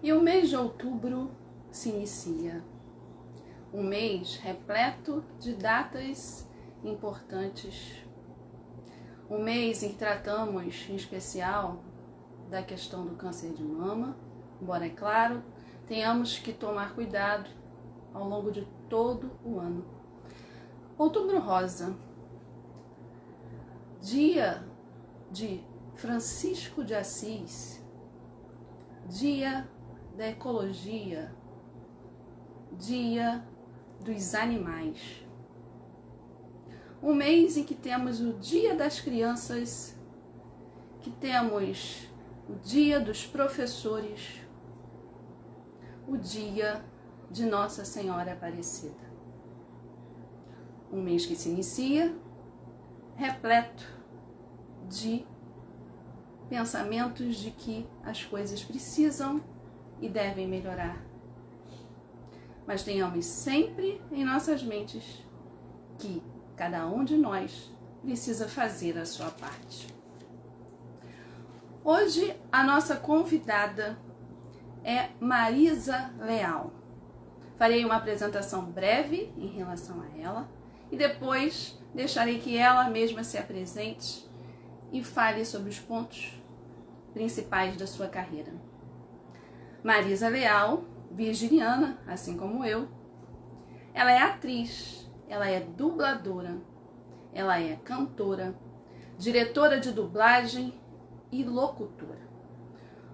E o mês de outubro se inicia. Um mês repleto de datas importantes. Um mês em que tratamos, em especial, da questão do câncer de mama, embora, é claro, tenhamos que tomar cuidado ao longo de todo o ano. Outubro Rosa, dia de Francisco de Assis, dia da ecologia, dia dos animais. Um mês em que temos o Dia das Crianças, que temos o Dia dos Professores, o Dia de Nossa Senhora Aparecida. Um mês que se inicia repleto de pensamentos de que as coisas precisam e devem melhorar. Mas tenhamos sempre em nossas mentes que cada um de nós precisa fazer a sua parte. Hoje a nossa convidada é Marisa Leal. Farei uma apresentação breve em relação a ela e depois deixarei que ela mesma se apresente e fale sobre os pontos principais da sua carreira. Marisa Leal, virginiana, assim como eu, ela é atriz, ela é dubladora, ela é cantora, diretora de dublagem e locutora.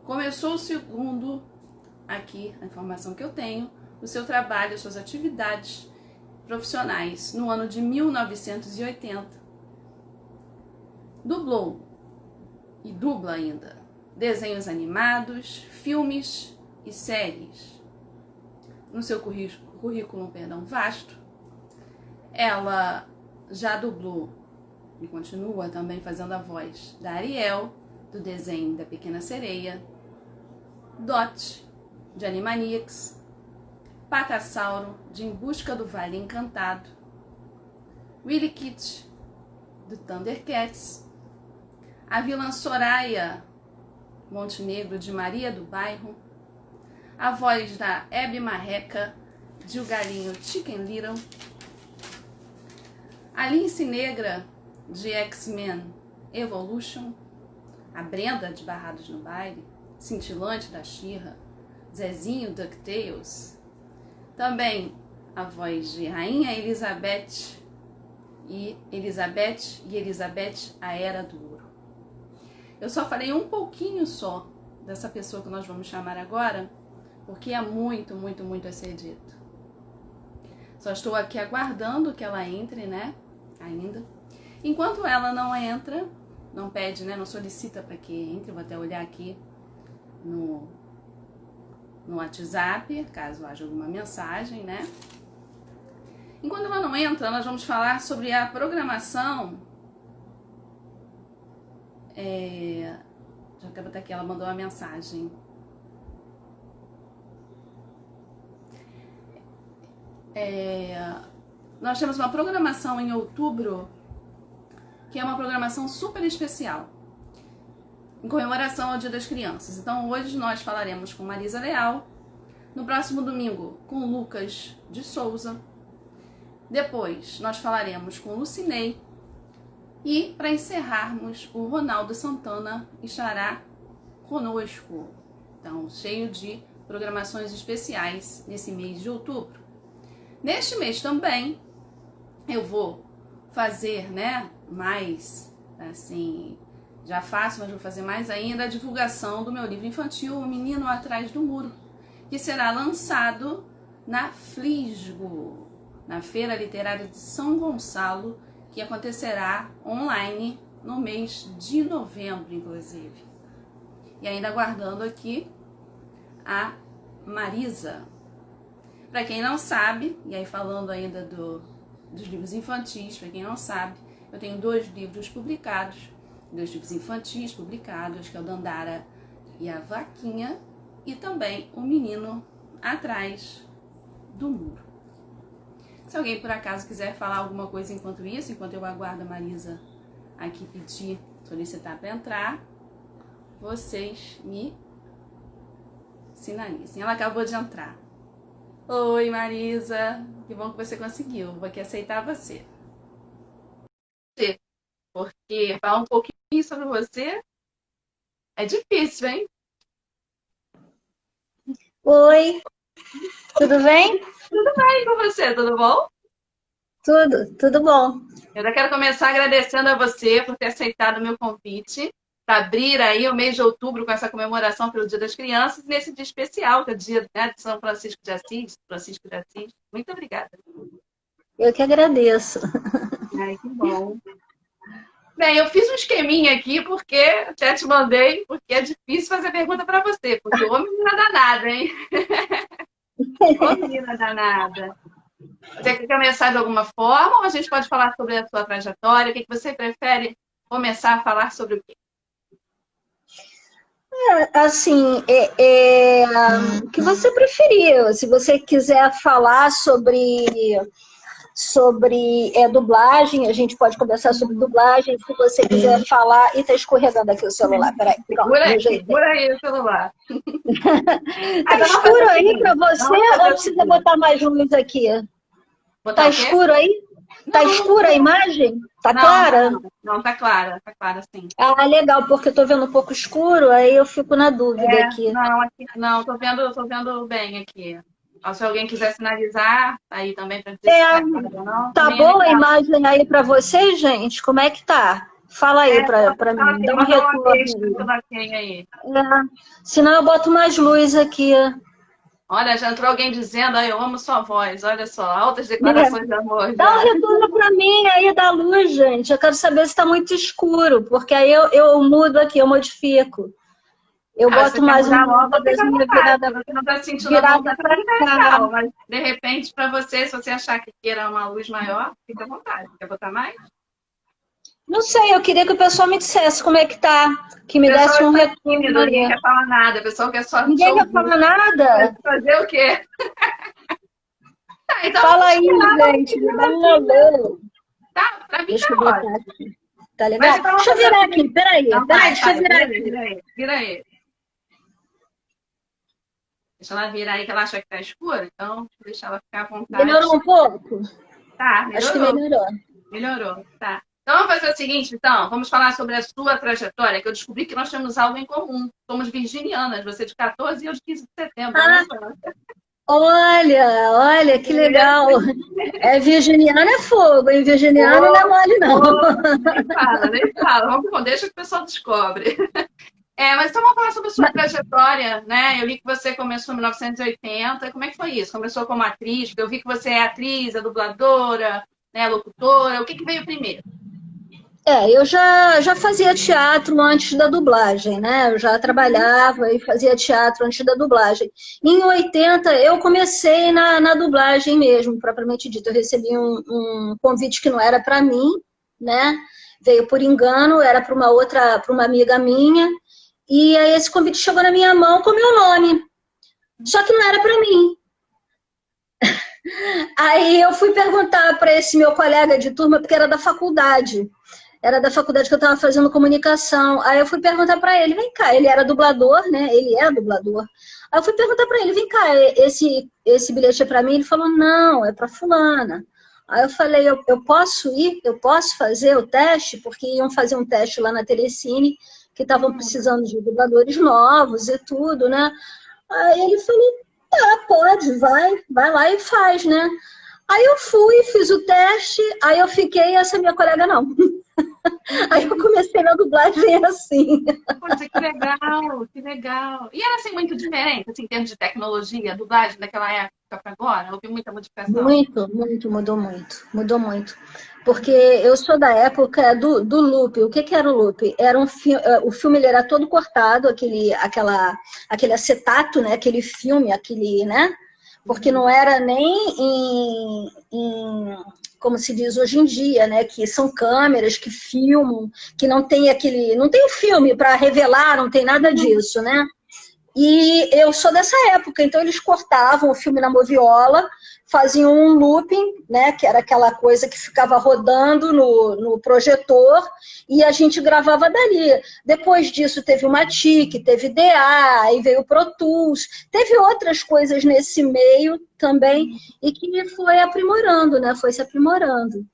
Começou segundo, aqui a informação que eu tenho, o seu trabalho, suas atividades profissionais no ano de 1980. Dublou e dubla ainda desenhos animados, filmes e séries. No seu currículo vasto, ela já dublou e continua também fazendo a voz da Ariel, do desenho da Pequena Sereia, Dot, de Animaniacs, Patassauro, de Em Busca do Vale Encantado, Willy Kit, do Thundercats, a vilã Soraya Montenegro, de Maria do Bairro, a voz da Hebe Marreca, de O Galinho Chicken Little, a Lince Negra, de X-Men Evolution, a Brenda, de Barrados no Baile, Cintilante, da She-Ra, Zezinho, DuckTales, também a voz de Rainha Elizabeth e Elizabeth, a Era do Ouro. Eu só falei um pouquinho só dessa pessoa que nós vamos chamar agora, porque é muito, muito, muito a ser dito. Só estou aqui aguardando que ela entre, né? Ainda. Enquanto ela não entra, não pede, né? Não solicita para que entre, vou até olhar aqui no WhatsApp, caso haja alguma mensagem, né? Enquanto ela não entra, nós vamos falar sobre a programação. Já quero botar aqui, ela mandou uma mensagem. Nós temos uma programação em outubro, que é uma programação super especial, em comemoração ao Dia das Crianças. Então hoje nós falaremos com Marisa Leal, no próximo domingo com Lucas de Souza, depois nós falaremos com Lucinei e para encerrarmos o Ronaldo Santana estará conosco. Então cheio de programações especiais nesse mês de outubro. Neste mês também eu vou fazer, né, mais, assim, já faço, mas vou fazer mais ainda, a divulgação do meu livro infantil, O Menino Atrás do Muro, que será lançado na Flisgo, na Feira Literária de São Gonçalo, que acontecerá online no mês de novembro, inclusive. E ainda aguardando aqui a Marisa. Para quem não sabe, e aí falando ainda dos livros infantis, para quem não sabe, eu tenho 2 livros publicados, 2 livros infantis publicados, que é o Dandara e a Vaquinha, e também O Menino Atrás do Muro. Se alguém por acaso quiser falar alguma coisa enquanto isso, enquanto eu aguardo a Marisa aqui pedir, solicitar para entrar, vocês Sinalizem. Ela acabou de entrar. Oi, Marisa. Que bom que você conseguiu. Vou aqui aceitar você. Porque falar um pouquinho sobre você é difícil, hein? Oi, tudo bem? Tudo bem com você, tudo bom? Tudo bom. Eu já quero começar agradecendo a você por ter aceitado o meu convite para abrir aí o mês de outubro com essa comemoração pelo Dia das Crianças, nesse dia especial, que é o dia, né, de São Francisco de Assis, Francisco de Assis. Muito obrigada. Eu que agradeço. Ai, que bom. Bem, eu fiz um esqueminha aqui porque até te mandei, porque é difícil fazer pergunta para você, porque ô menina danada, hein? Ô menina danada. Você quer começar de alguma forma ou a gente pode falar sobre a sua trajetória? O que você prefere começar a falar sobre o quê? Assim, o que você preferir. Se você quiser falar sobre dublagem, a gente pode conversar sobre dublagem. Se você quiser falar... Ih, tá escorregando aqui o celular. Peraí, pronto, Segura aí o celular. Tá escuro aí para você ou precisa botar mais luz aqui? Tá escuro aí? Tá escura a imagem? Tá clara? Não, tá clara sim. Ah, legal, porque eu tô vendo um pouco escuro, aí eu fico na dúvida aqui. Não, tô vendo bem aqui. Se alguém quiser sinalizar, aí também para dizer se tá claro ou não. Tá boa a imagem aí para vocês, gente? Como é que tá? Fala aí para mim, dá um retorno aí. Senão eu boto mais luz aqui. Olha, já entrou alguém dizendo, eu amo sua voz, olha só, altas declarações de amor. Dá um retorno para mim aí da luz, gente. Eu quero saber se está muito escuro, porque aí eu mudo aqui, eu modifico. Eu boto mais uma luzinha virada, você não está sentindo virada para cá. Mas de repente, para você, se você achar que queira uma luz maior, fica à vontade. Quer botar mais? Não sei, eu queria que o pessoal me dissesse como é que tá, que me desse um retorno. Ninguém quer falar nada, o pessoal quer só... Ninguém quer falar nada? Fazer o quê? Então, fala aí, gente, me dá um alô. Tá, pra mim deixa tá eu botar aqui. Tá legal? Então, deixa eu virar aqui, peraí, deixa eu virar aqui. Vira aí. Deixa ela virar aí, que ela acha que tá escura, então deixa ela ficar à vontade. Melhorou um pouco? Tá, melhorou. Acho que melhorou. Melhorou, tá. Então vamos fazer o seguinte, então, vamos falar sobre a sua trajetória, que eu descobri que nós temos algo em comum. Somos virginianas, você de 14 e eu de 15 de setembro. Ah, olha, que legal. Virginiano é fogo, hein? Virginiano não é mole, não. Nem fala. Deixa que o pessoal descobre. Mas então vamos falar sobre a sua trajetória, né? Eu vi que você começou em 1980. Como é que foi isso? Começou como atriz, eu vi que você é atriz, é dubladora, né, locutora. O que veio primeiro? Eu já fazia teatro antes da dublagem, né? Eu já trabalhava e fazia teatro antes da dublagem. Em 80, eu comecei na dublagem mesmo, propriamente dito. Eu recebi um convite que não era para mim, né? Veio por engano, era para uma amiga minha. E aí esse convite chegou na minha mão com o meu nome. Só que não era para mim. Aí eu fui perguntar para esse meu colega de turma, porque era da faculdade. Era da faculdade que eu estava fazendo comunicação. Aí eu fui perguntar para ele, vem cá, ele era dublador, né? Ele é dublador. Aí eu fui perguntar para ele, vem cá, esse bilhete é para mim? Ele falou, não, é para fulana. Aí eu falei, eu posso ir? Eu posso fazer o teste? Porque iam fazer um teste lá na Telecine, que estavam precisando de dubladores novos e tudo, né? Aí ele falou, pode, vai lá e faz, né? Aí eu fui, fiz o teste, aí eu fiquei, essa minha colega não. Aí eu comecei na dublagem assim. Poxa, que legal, que legal. E era assim muito diferente, assim, em termos de tecnologia, a dublagem daquela época para agora? Houve muita modificação? Mudou muito. Porque eu sou da época do loop. O que era o loop? Era o filme ele era todo cortado, aquele acetato, né? Aquele filme, né? Porque não era nem como se diz hoje em dia, né? Que são câmeras que filmam, que não tem o filme para revelar, não tem nada disso, né? E eu sou dessa época, então eles cortavam o filme na moviola, faziam um looping, né, que era aquela coisa que ficava rodando no projetor, e a gente gravava dali. Depois disso teve o Matic, teve DA, aí veio o Pro Tools, teve outras coisas nesse meio também, e que foi aprimorando, né, foi se aprimorando.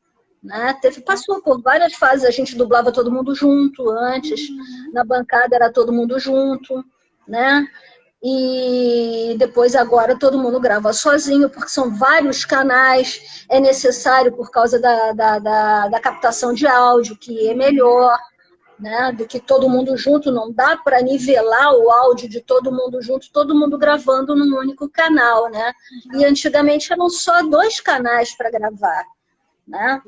Né? Passou por várias fases, a gente dublava todo mundo junto antes, na bancada era todo mundo junto, né? E depois agora todo mundo grava sozinho, porque são vários canais, é necessário por causa da captação de áudio, que é melhor, né, do que todo mundo junto, não dá para nivelar o áudio de todo mundo junto, todo mundo gravando num único canal, né? E antigamente eram só 2 canais para gravar, né?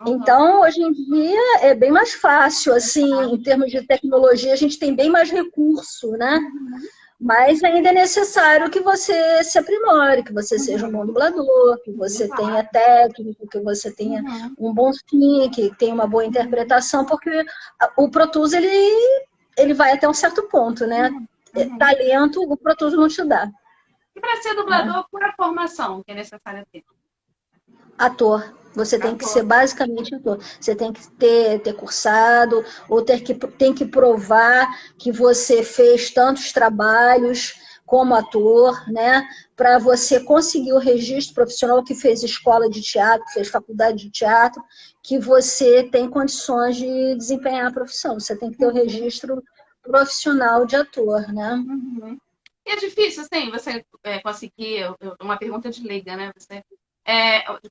Então, hoje em dia é bem mais fácil, assim, em termos de tecnologia, a gente tem bem mais recurso, né? Mas ainda é necessário que você se aprimore, que você seja um bom dublador, que você tenha técnico, que você tenha um bom sim, que tenha uma boa interpretação, porque o Pro Tools, ele vai até um certo ponto, né? Talento, o Pro Tools não te dá. E para ser dublador, qual é a formação que é necessária ter? Ator. Você tem que ser basicamente ator. Você tem que ter cursado, ou tem que provar que você fez tantos trabalhos como ator, né? Para você conseguir o registro profissional, que fez escola de teatro, fez faculdade de teatro, que você tem condições de desempenhar a profissão. Você tem que ter o registro profissional de ator, né? E é difícil, assim, você conseguir, uma pergunta de leiga, né? Você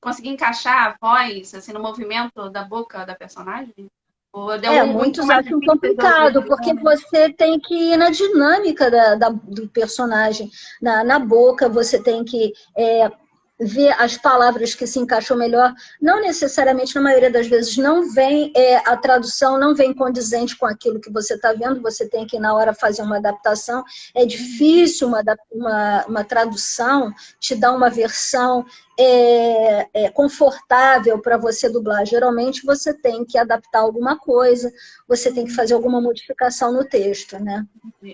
conseguir encaixar a voz assim, no movimento da boca da personagem? Muitos acham complicado, porque você tem que ir na dinâmica do personagem. Na boca, você tem que ver as palavras que se encaixam melhor. Não necessariamente, na maioria das vezes, não vem a tradução, não vem condizente com aquilo que você está vendo, você tem que, na hora, fazer uma adaptação. É difícil uma tradução te dar uma versão confortável para você dublar. Geralmente, você tem que adaptar alguma coisa, você tem que fazer alguma modificação no texto, né?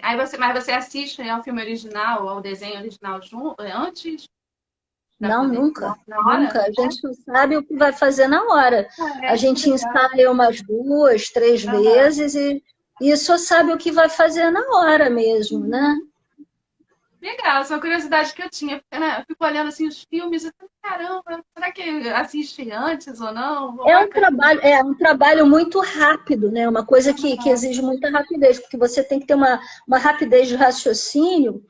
Mas você assiste ao filme original, ao desenho original antes? Não, nunca. Nunca. A gente não sabe o que vai fazer na hora. A gente ensaia umas 2, 3 vezes e só sabe o que vai fazer na hora mesmo, né? Legal, essa é uma curiosidade que eu tinha. Né? Eu fico olhando assim os filmes e falo, caramba, será que assiste antes ou não? É um trabalho muito rápido, né? Uma coisa que exige muita rapidez, porque você tem que ter uma rapidez de raciocínio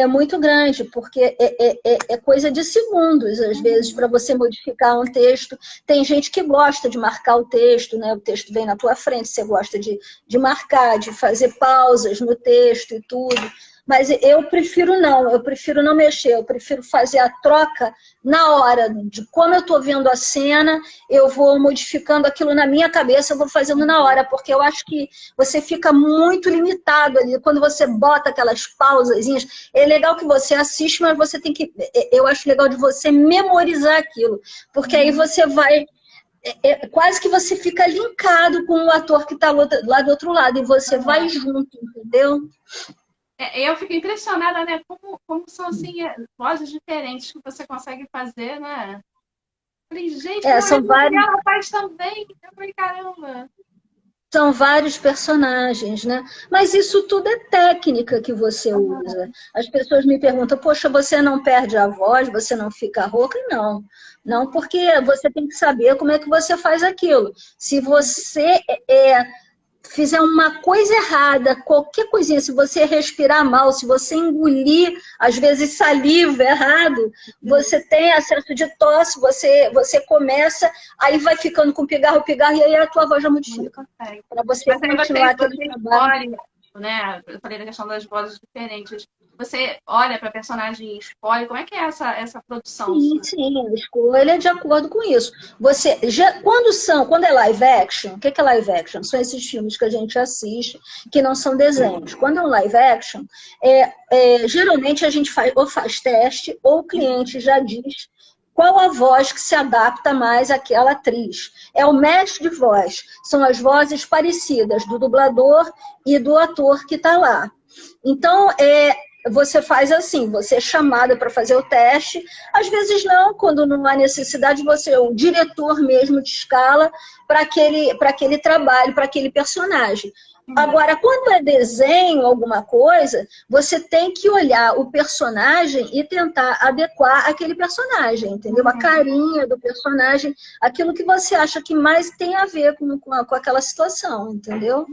muito grande, porque é coisa de segundos, às vezes, para você modificar um texto. Tem gente que gosta de marcar o texto, né? O texto vem na tua frente, você gosta de marcar, de fazer pausas no texto e tudo. Mas eu prefiro não mexer, eu prefiro fazer a troca na hora, de como eu estou vendo a cena, eu vou modificando aquilo na minha cabeça, eu vou fazendo na hora, porque eu acho que você fica muito limitado ali, quando você bota aquelas pausazinhas, é legal que você assiste, mas você tem que, eu acho legal de você memorizar aquilo, porque aí você vai... quase que você fica linkado com o ator que está lá do outro lado, e você vai junto, entendeu? Eu fico impressionada, né? Como são assim, vozes diferentes que você consegue fazer, né? Falei, gente, são vários... ela faz também. Eu falei, caramba. São vários personagens, né? Mas isso tudo é técnica que você usa. As pessoas me perguntam, poxa, você não perde a voz, você não fica rouca? Não. Não, porque você tem que saber como é que você faz aquilo. Se você fizer uma coisa errada, qualquer coisinha, se você respirar mal, se você engolir, às vezes, saliva errado, você tem acesso de tosse, você começa, aí vai ficando com pigarro, e aí a tua voz já modifica. Para você continuar aquele trabalho. Né? Eu falei da questão das vozes diferentes. Você olha para a personagem e escolhe. Como é que é essa produção? Sim, a escolha é de acordo com isso. Quando é live action, o que é live action? São esses filmes que a gente assiste, que não são desenhos. Quando é um live action, geralmente a gente faz teste, ou o cliente já diz qual a voz que se adapta mais àquela atriz. É o match de voz, são as vozes parecidas do dublador e do ator que está lá. Então, você faz assim, você é chamada para fazer o teste, às vezes não, quando não há necessidade, o diretor mesmo te escala para aquele trabalho, para aquele personagem. Agora, quando é desenho, alguma coisa, você tem que olhar o personagem e tentar adequar aquele personagem, entendeu? A carinha do personagem, aquilo que você acha que mais tem a ver com aquela situação, entendeu?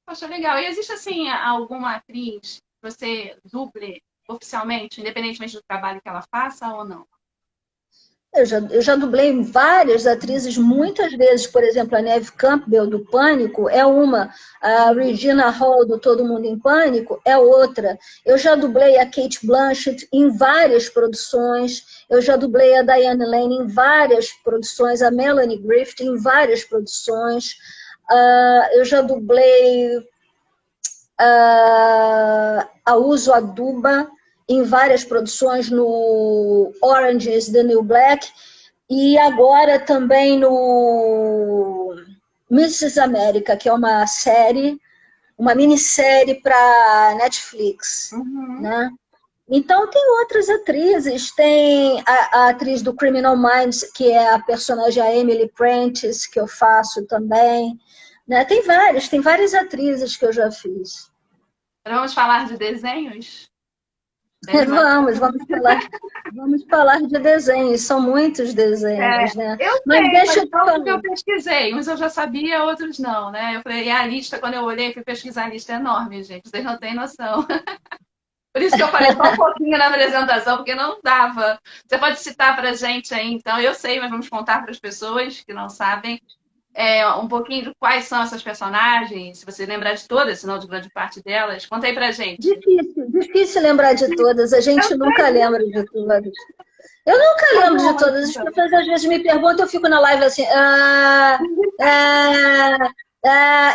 Poxa, legal. E existe, assim, alguma atriz que você duble oficialmente, independentemente do trabalho que ela faça ou não? Eu já dublei várias atrizes, muitas vezes, por exemplo, a Neve Campbell, do Pânico, é uma. A Regina Hall, do Todo Mundo em Pânico, é outra. Eu já dublei a Cate Blanchett em várias produções. Eu já dublei a Diane Lane em várias produções, a Melanie Griffith em várias produções. Eu já dublei a Uso Aduba em várias produções, no Orange is the New Black, e agora também no Mrs. America, que é uma série, uma minissérie para Netflix, né? Então, tem outras atrizes, tem a atriz do Criminal Minds, que é a personagem a Emily Prentice, que eu faço também, né? Tem várias atrizes que eu já fiz. Vamos falar de desenhos? Vamos falar de desenhos, são muitos desenhos, né? Eu Mas sei, deixa eu te mas falar. eu pesquisei, uns eu já sabia, outros não, né? Eu falei, e a lista, quando eu olhei, fui pesquisar, a lista é enorme, gente, vocês não têm noção. Por isso que eu falei só um pouquinho na apresentação, porque não dava. Você pode citar pra gente aí, então, eu sei, mas vamos contar para as pessoas que não sabem, um pouquinho de quais são essas personagens, se você lembrar de todas, se não de grande parte delas, conta aí pra gente. Difícil lembrar de todas, a gente nunca lembra de todas. Eu nunca lembro de todas, as pessoas às vezes me perguntam, eu fico na live assim,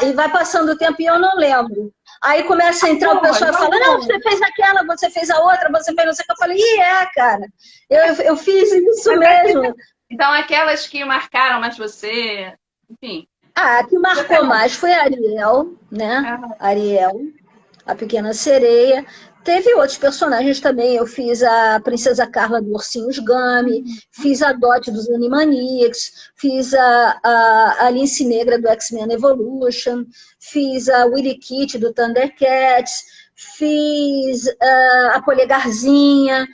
e vai passando o tempo e eu não lembro. Aí começa a entrar o pessoal e fala, não, você fez aquela, você fez a outra, você fez não sei o que. Eu falei, cara, eu fiz isso mesmo. Então, aquelas que marcaram mais você, enfim. A que marcou mais foi a Ariel, né? Ariel, a Pequena Sereia. Teve outros personagens também. Eu fiz a Princesa Carla do Ursinhos Gummy, fiz a Dot dos Animaniacs, fiz a Alice Negra do X-Men Evolution, fiz a Willy Kitty do Thundercats, fiz a Polegarzinha.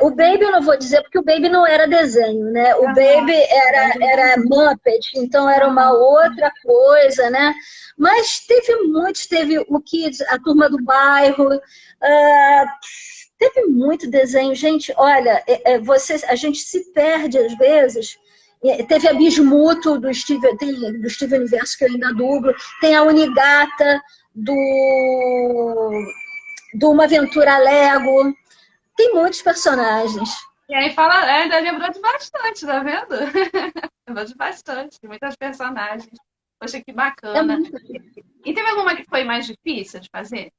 O Baby eu não vou dizer, porque o Baby não era desenho, né? O Baby era Muppet, então era uma outra coisa, né? Mas teve muitos, teve o Kids, a Turma do Bairro, teve muito desenho. Gente, olha, a gente se perde às vezes. Teve a Bismuto do Steve Universo, que eu ainda dublo. Tem a Unigata do Uma Aventura Lego. Tem muitos personagens. E aí fala, ainda lembrou de bastante, tá vendo? Lembrou de bastante, de muitas personagens. Poxa, que bacana. E teve alguma que foi mais difícil de fazer?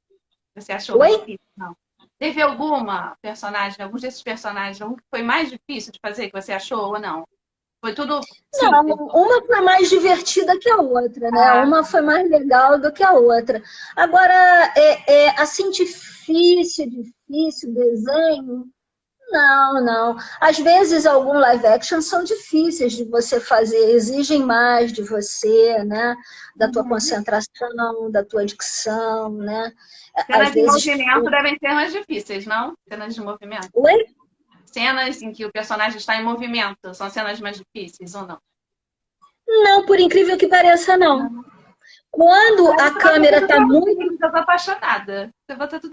Você achou mais difícil? Não. Teve alguma personagem, alguns desses personagens, algum que foi mais difícil de fazer, que você achou ou não? Foi tudo... Não, uma foi mais divertida que a outra, né? Uma foi mais legal do que a outra. Agora, assim, difícil desenho... Não. Às vezes, algum live action são difíceis de você fazer, exigem mais de você, né? Da tua concentração, da tua dicção, né? Cenas de movimento devem ser mais difíceis, não? Cenas de movimento. Oi? Cenas em que o personagem está em movimento, são cenas mais difíceis ou não? Não, por incrível que pareça, não. Quando a câmera está muito... Eu tô apaixonada.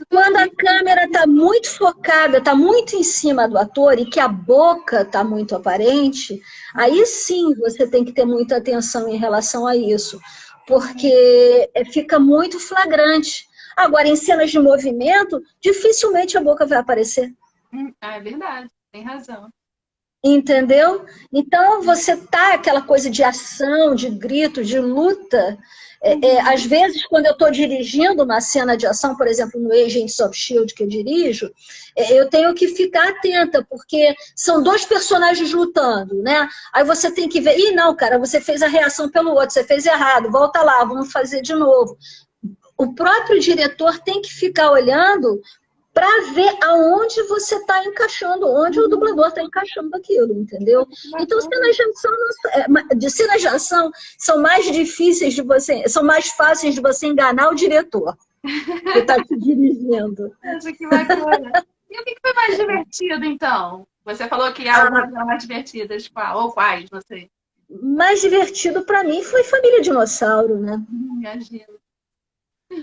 Quando a câmera está muito focada, está muito em cima do ator e que a boca está muito aparente, aí sim você tem que ter muita atenção em relação a isso, porque fica muito flagrante. Agora, em cenas de movimento, dificilmente a boca vai aparecer. É verdade, tem razão. Entendeu? Então, você tá aquela coisa de ação, de grito, de luta, Às vezes, quando eu estou dirigindo uma cena de ação, por exemplo, no Agents of S.H.I.E.L.D. que eu dirijo, eu tenho que ficar atenta, porque são dois personagens lutando, né? Aí você tem que ver, não, cara, você fez a reação pelo outro, você fez errado, volta lá, vamos fazer de novo. O próprio diretor tem que ficar olhando para ver aonde você está encaixando, onde o dublador está encaixando aquilo, entendeu? Então, cenas de ação são mais difíceis de você, são mais fáceis de você enganar o diretor que está te dirigindo. Nossa, que bacana. E o que foi mais divertido, então? Você falou que algumas eram mais divertidas, ou quais, não sei. Mais divertido para mim foi Família Dinossauro, né? Imagino.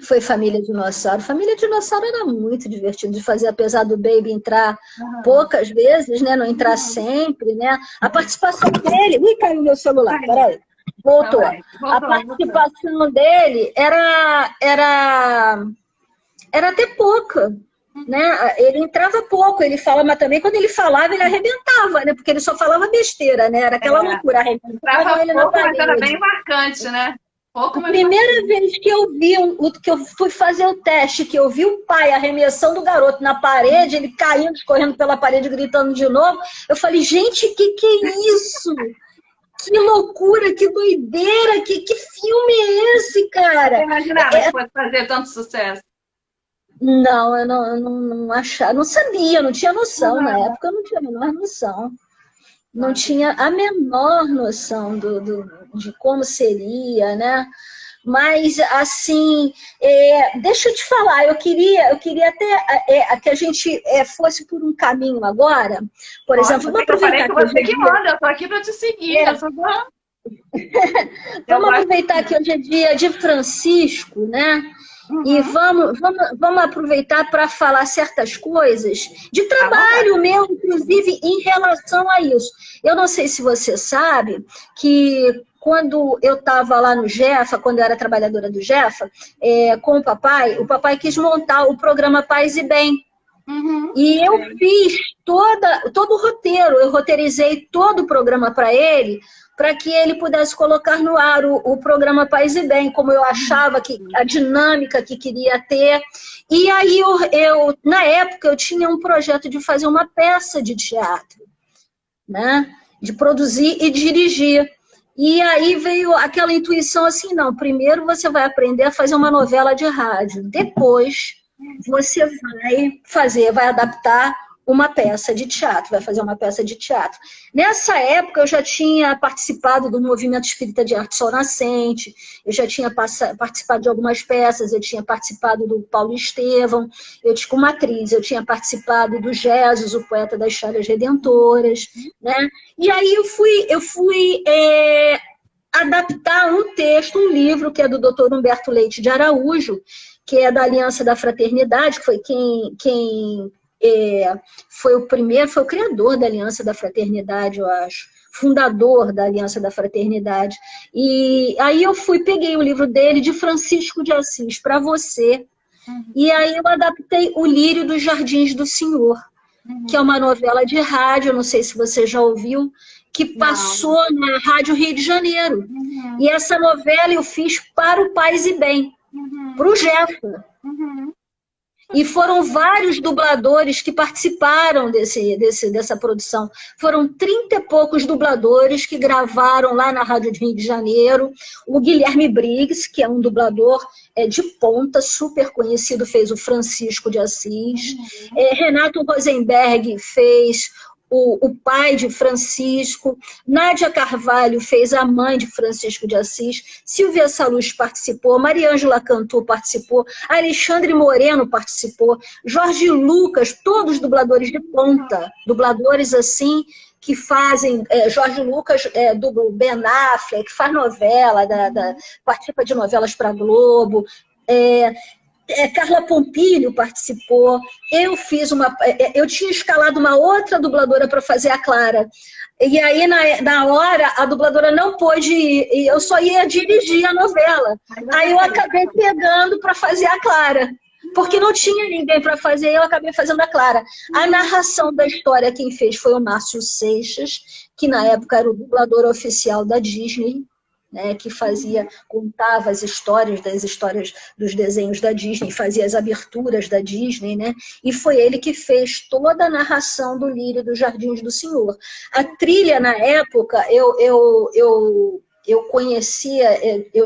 Foi Família Dinossauro. Família Dinossauro era muito divertido de fazer, apesar do Baby entrar poucas vezes, né? Não entrar sempre, né? A participação dele... Ui, caiu meu celular, peraí. Voltou. A participação dele era até pouca, né? Ele entrava pouco, ele falava, mas também quando ele falava, ele arrebentava, né? Porque ele só falava besteira, né? Era aquela loucura. Entrava pouco, mas era bem marcante, né? A primeira vez que eu vi, que eu fui fazer o teste, que eu vi o pai arremessando o garoto na parede, ele caindo, correndo pela parede, gritando de novo, eu falei, gente, que é isso? Que loucura, que doideira, que filme é esse, cara? Você imaginava que fosse fazer tanto sucesso? Não, eu não achava, não sabia, não tinha noção, na época eu não tinha a menor noção. Não tinha a menor noção de como seria, né? Mas, assim, deixa eu te falar, eu queria até que a gente fosse por um caminho agora. Por exemplo, vamos aproveitar que você que manda, eu tô aqui para te seguir. Vamos aproveitar que hoje é dia de Francisco, né? E vamos aproveitar para falar certas coisas de trabalho meu, inclusive, em relação a isso. Eu não sei se você sabe que quando eu estava lá no Jefa, quando eu era trabalhadora do Jefa, com o papai quis montar o programa Paz e Bem. E eu fiz todo o roteiro, eu roteirizei todo o programa para ele, para que ele pudesse colocar no ar o programa Paz e Bem, como eu achava que a dinâmica que queria ter. E aí, na época, eu tinha um projeto de fazer uma peça de teatro, né? De produzir e dirigir. E aí veio aquela intuição assim, não, primeiro você vai aprender a fazer uma novela de rádio, depois você vai adaptar uma peça de teatro, vai fazer uma peça de teatro. Nessa época, eu já tinha participado do Movimento Espírita de Arte Sol Nascente, eu já tinha participado de algumas peças, eu tinha participado do Paulo Estevão, como atriz, eu tinha participado do Jesus, o Poeta das Chagas Redentoras, né? E aí eu fui adaptar um texto, um livro, que é do Dr. Humberto Leite de Araújo, que é da Aliança da Fraternidade, que foi quem foi o criador da Aliança da Fraternidade, eu acho, fundador da Aliança da Fraternidade. E aí eu peguei o livro dele, de Francisco de Assis, para você, e aí eu adaptei O Lírio dos Jardins do Senhor, que é uma novela de rádio, não sei se você já ouviu, que passou na Rádio Rio de Janeiro. E essa novela eu fiz para o Paz e Bem, para o Jefa. E foram vários dubladores que participaram dessa produção. Foram 30 e poucos dubladores que gravaram lá na Rádio Rio de Janeiro. O Guilherme Briggs, que é um dublador de ponta, super conhecido, fez o Francisco de Assis. Renato Rosenberg fez o pai de Francisco, Nádia Carvalho fez a mãe de Francisco de Assis, Silvia Salus participou, Mariângela Cantu participou, Alexandre Moreno participou, Jorge Lucas, todos dubladores de ponta, dubladores assim, que fazem, Jorge Lucas do Ben Affleck, que faz novela, participa de novelas para a Globo, Carla Pompilho participou, eu tinha escalado uma outra dubladora para fazer a Clara, e aí na hora a dubladora não pôde ir, e eu só ia dirigir a novela, aí eu acabei pegando para fazer a Clara, porque não tinha ninguém para fazer, eu acabei fazendo a Clara. A narração da história quem fez foi o Márcio Seixas, que na época era o dublador oficial da Disney, né, que contava as histórias dos desenhos da Disney, fazia as aberturas da Disney, né, e foi ele que fez toda a narração do Lírio dos Jardins do Senhor. A trilha, na época, eu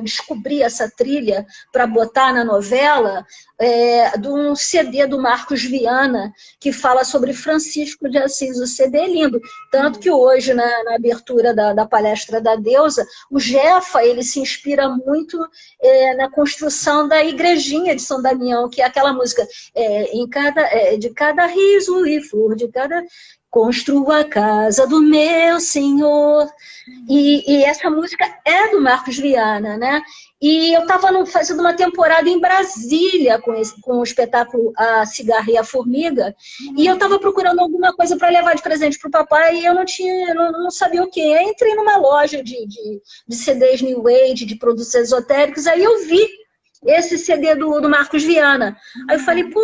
descobri essa trilha para botar na novela de um CD do Marcos Viana, que fala sobre Francisco de Assis. O CD é lindo, tanto que hoje, na abertura da palestra da Deusa, o Jefa, ele se inspira muito na construção da igrejinha de São Damião, que é aquela música, de cada riso e flor, de cada... Construa a casa do meu Senhor. E essa música é do Marcos Viana, né? E eu estava fazendo uma temporada em Brasília com o espetáculo A Cigarra e a Formiga, e eu estava procurando alguma coisa para levar de presente para o papai, e eu não sabia o quê. Eu entrei numa loja de CDs New Age, de produtos esotéricos, aí eu vi esse CD do Marcos Viana. Aí eu falei, pô,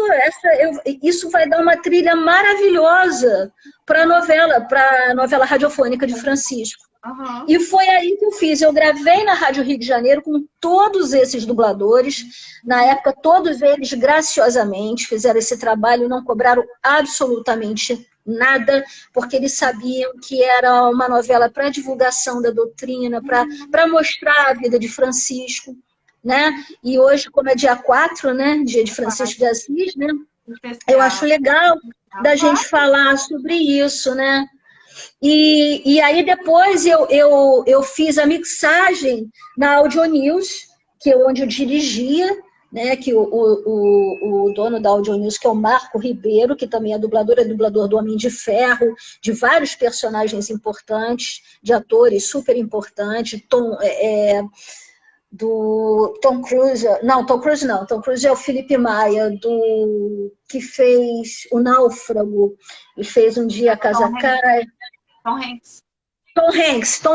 isso vai dar uma trilha maravilhosa para a novela radiofônica de Francisco. Uhum. E foi aí que eu fiz. Eu gravei na Rádio Rio de Janeiro com todos esses dubladores. Na época, todos eles, graciosamente, fizeram esse trabalho e não cobraram absolutamente nada, porque eles sabiam que era uma novela para divulgação da doutrina, para mostrar a vida de Francisco, né? E hoje, como é dia 4, né? Dia de Francisco de Assis, né? Eu acho legal da gente falar sobre isso, né? E aí depois eu fiz a mixagem na Audio News, que é onde eu dirigia, né? Que o dono da Audio News, que é o Marco Ribeiro, que também é dublador do Homem de Ferro, de vários personagens importantes, de atores super importantes, do Tom Cruise, Tom Cruise é o Felipe Maia, que fez O Náufrago, e fez Um Dia a Casa Cai. Tom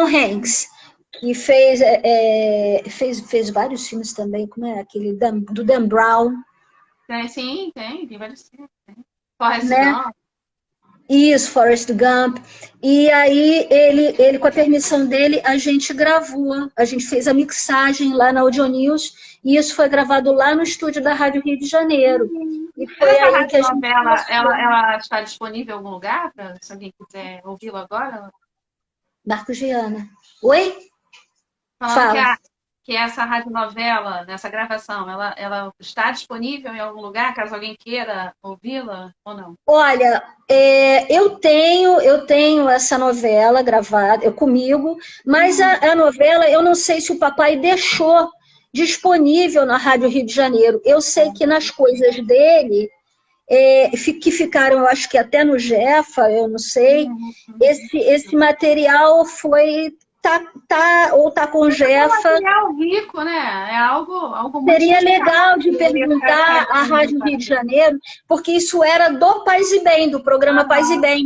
Hanks, que fez vários filmes também, como é aquele do Dan Brown. Sim, tem vários filmes. Forrest Gump. Isso, Forrest Gump. E aí, ele, com a permissão dele, a gente fez a mixagem lá na Audio News, e isso foi gravado lá no estúdio da Rádio Rio de Janeiro. E foi essa aí que a gente... novela, ela está disponível em algum lugar, se alguém quiser ouvi-la agora? Marcos Viana. Oi? Falando que essa radionovela, nessa gravação, ela está disponível em algum lugar, caso alguém queira ouvi-la ou não? Olha, eu tenho essa novela gravada comigo, mas a novela, eu não sei se o papai deixou disponível na Rádio Rio de Janeiro. Eu sei que nas coisas dele, que ficaram, eu acho que até no Jefa, eu não sei, esse material foi... Tá com o Jefa. É um material rico, né? É algo muito... Seria legal de perguntar à Rádio Rio de Janeiro, porque isso era do Paz e Bem, do programa Paz e Bem.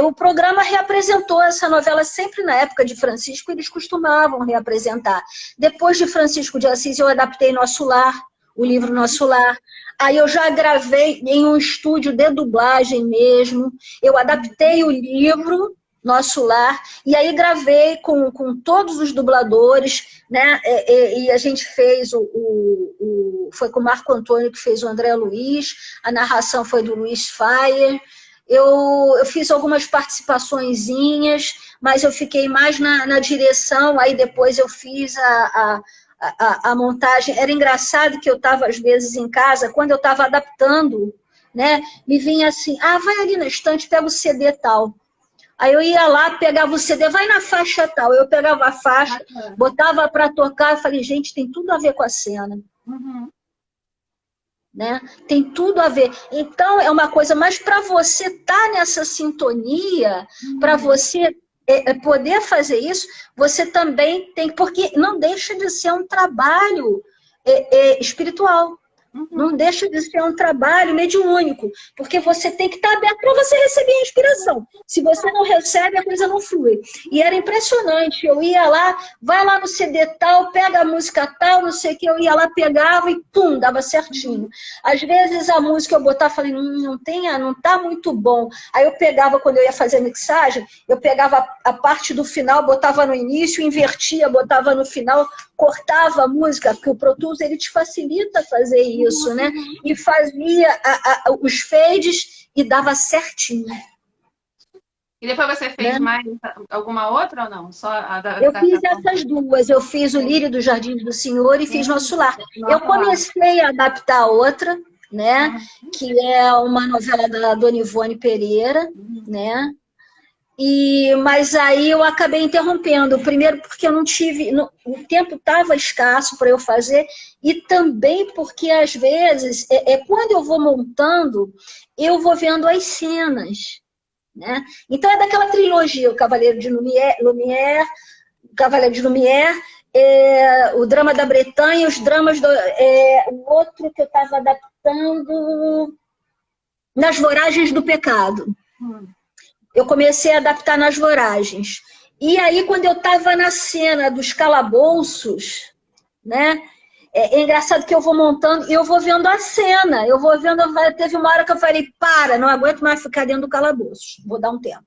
O programa reapresentou essa novela sempre na época de Francisco, eles costumavam reapresentar. Depois de Francisco de Assis, eu adaptei Nosso Lar, o livro Nosso Lar. Aí eu já gravei em um estúdio de dublagem mesmo. Eu adaptei o livro Nosso Lar, e aí gravei com todos os dubladores, né? E a gente fez foi com o Marco Antônio, que fez o André Luiz, a narração foi do Luiz Faier. Eu fiz algumas participaçõezinhas, mas eu fiquei mais na direção, aí depois eu fiz a montagem. Era engraçado que eu estava, às vezes, em casa, quando eu estava adaptando, né? Me vinha assim, vai ali na estante, pega o CD tal. Aí eu ia lá, pegava o CD, vai na faixa tal. Eu pegava a faixa, botava para tocar, e falei, gente, tem tudo a ver com a cena. Uhum. Né? Tem tudo a ver. Então, é uma coisa, mas para você estar nessa sintonia, para você poder fazer isso, você também tem, porque não deixa de ser um trabalho espiritual. Não deixa de ser um trabalho mediúnico, porque você tem que estar aberto para você receber a inspiração. Se você não recebe, a coisa não flui. E era impressionante, eu ia lá, vai lá no CD tal, pega a música tal, não sei o que, eu ia lá, pegava e pum, dava certinho. Às vezes a música eu botava, falei, não tá muito bom. Aí eu pegava, quando eu ia fazer a mixagem, eu pegava a parte do final, botava no início, invertia, botava no final, cortava a música, porque o Pro Tools ele te facilita fazer isso, né? E fazia os fades e dava certinho. E depois você fez, né, mais alguma outra ou não? Só eu fiz essas duas. Eu fiz o Lírio dos Jardins do Senhor e fiz Nosso Lar. Eu comecei a adaptar outra, né? Que é uma novela da Dona Ivone Pereira, né? Mas aí eu acabei interrompendo. Primeiro porque eu não tive... O tempo estava escasso para eu fazer, e também porque, às vezes, quando eu vou montando, eu vou vendo as cenas, né? Então é daquela trilogia, o Cavaleiro de Lumière, o Drama da Bretanha, os dramas o outro que eu estava adaptando, Nas Voragens do Pecado. Eu comecei a adaptar Nas Voragens. E aí, quando eu estava na cena dos calabouços, né? É engraçado que eu vou montando e eu vou vendo a cena. Eu vou vendo. Teve uma hora que eu falei, não aguento mais ficar dentro do calabouço. Vou dar um tempo.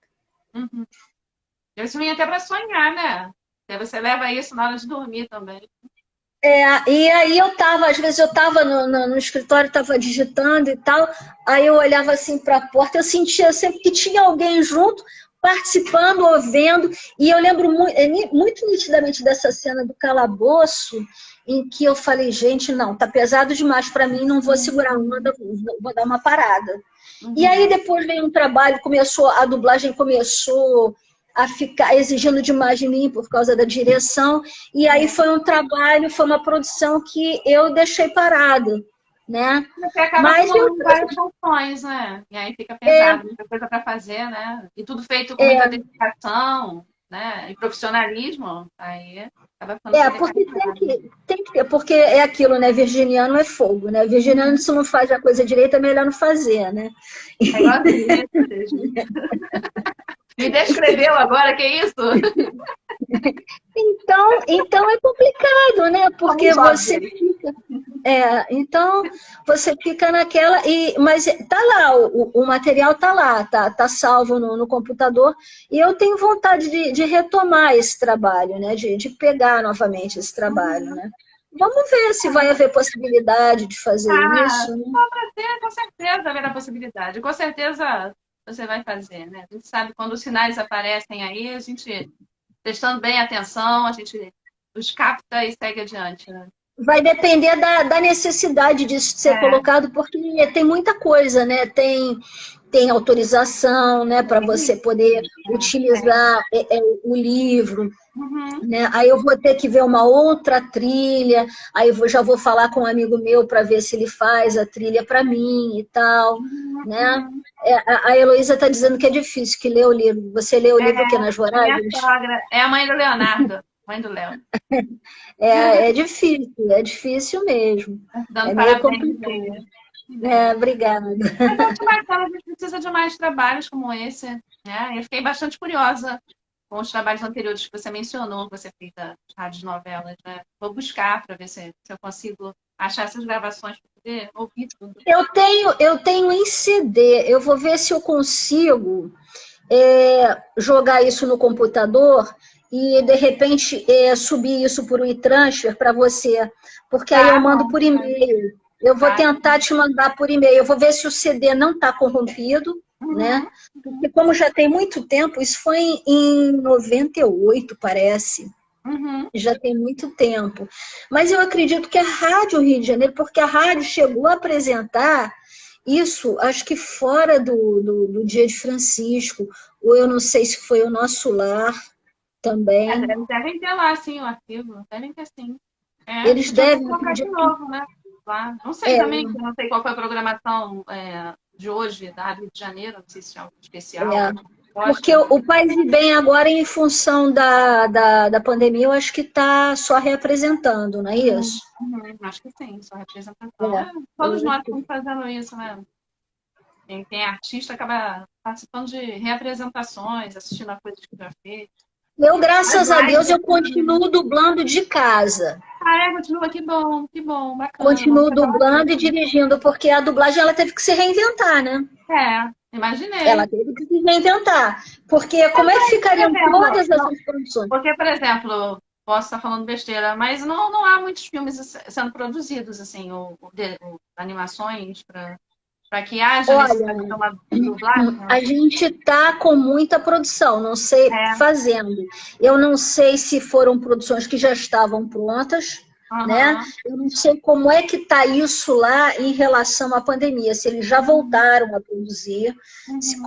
Isso vem até para sonhar, né? Você leva isso na hora de dormir também. E aí às vezes eu estava no escritório, estava digitando e tal, aí eu olhava assim para a porta, eu sentia sempre que tinha alguém junto, participando, ouvindo, e eu lembro muito nitidamente dessa cena do calabouço, em que eu falei, gente, não, tá pesado demais para mim, não vou segurar uma, vou dar uma parada. E aí depois veio um trabalho, a dublagem começou a ficar exigindo demais de mim por causa da direção, e aí foi um trabalho, foi uma produção que eu deixei parada, né? Você acaba com várias funções, né? E aí fica pesado, muita coisa para fazer, né? E tudo feito com muita dedicação, né? E profissionalismo, aí acaba ficando porque tem que ter, porque é aquilo, né? Virginiano é fogo, né? Virginiano, se não faz a coisa direita, é melhor não fazer, né? É igualzinho mesmo. Me descreveu agora, que isso? Então é complicado, né? Porque você fica... então você fica naquela... Mas tá lá, o material tá lá, tá salvo no computador, e eu tenho vontade de retomar esse trabalho, né? De pegar novamente esse trabalho, né? Vamos ver se vai haver possibilidade de fazer isso. Né? Com certeza vai haver a possibilidade. Com certeza você vai fazer, né? A gente sabe quando os sinais aparecem aí, a gente, prestando bem atenção, a gente os capta e segue adiante, né? Vai depender da necessidade disso ser colocado, porque tem muita coisa, né? Tem autorização, né? Para você poder utilizar o livro. Né? Aí eu vou ter que ver uma outra trilha, aí já vou falar com um amigo meu para ver se ele faz a trilha para mim e tal, né? A Heloísa está dizendo que é difícil, que lê o livro. Você lê o livro que Nas Voragens? Minha sogra é a mãe do Leonardo, mãe do Léo. É difícil mesmo. Dando meio complicado. Obrigada. Mas a gente precisa de mais trabalhos como esse, né? Eu fiquei bastante curiosa com os trabalhos anteriores que você mencionou, que você fez das rádios novelas, né? Vou buscar para ver se eu consigo achar essas gravações para poder ouvir tudo. Eu tenho em CD, eu vou ver se eu consigo jogar isso no computador e, de repente, subir isso por um e-transfer para você, porque aí eu mando por e-mail. Eu vou tentar te mandar por e-mail, eu vou ver se o CD não está corrompido, né? Porque como já tem muito tempo, isso foi em 98, parece. Já tem muito tempo. Mas eu acredito que a Rádio Rio de Janeiro, porque a rádio chegou a apresentar isso, acho que fora do Dia de Francisco, ou eu não sei se foi o Nosso Lar também. Devem ter lá, sim, o arquivo. Devem ter, sim. Eles devem colocar de novo, né? Lá. Não sei também, não sei qual foi a programação de hoje da Rio de Janeiro, não sei se é algo especial. Porque o País e Bem agora, em função da pandemia, eu acho que está só reapresentando, não é isso? Acho que sim, só representação. Todos nós estamos fazendo isso, né? Quem é artista acaba participando de reapresentações, assistindo a coisas que já fez. Eu, graças a Deus, eu continuo dublando de casa. Continua, que bom, bacana. Continuo dublando e dirigindo, porque a dublagem ela teve que se reinventar, né? Imaginei. Ela teve que se reinventar. Porque como é que ficariam todas essas produções? Porque, por exemplo, posso estar falando besteira, mas não há muitos filmes sendo produzidos, assim, animações para que haja necessidade de uma dublagem. A gente está com muita produção, não sei, fazendo. Eu não sei se foram produções que já estavam prontas, né? Eu não sei como é que está isso lá em relação à pandemia, se eles já voltaram a produzir,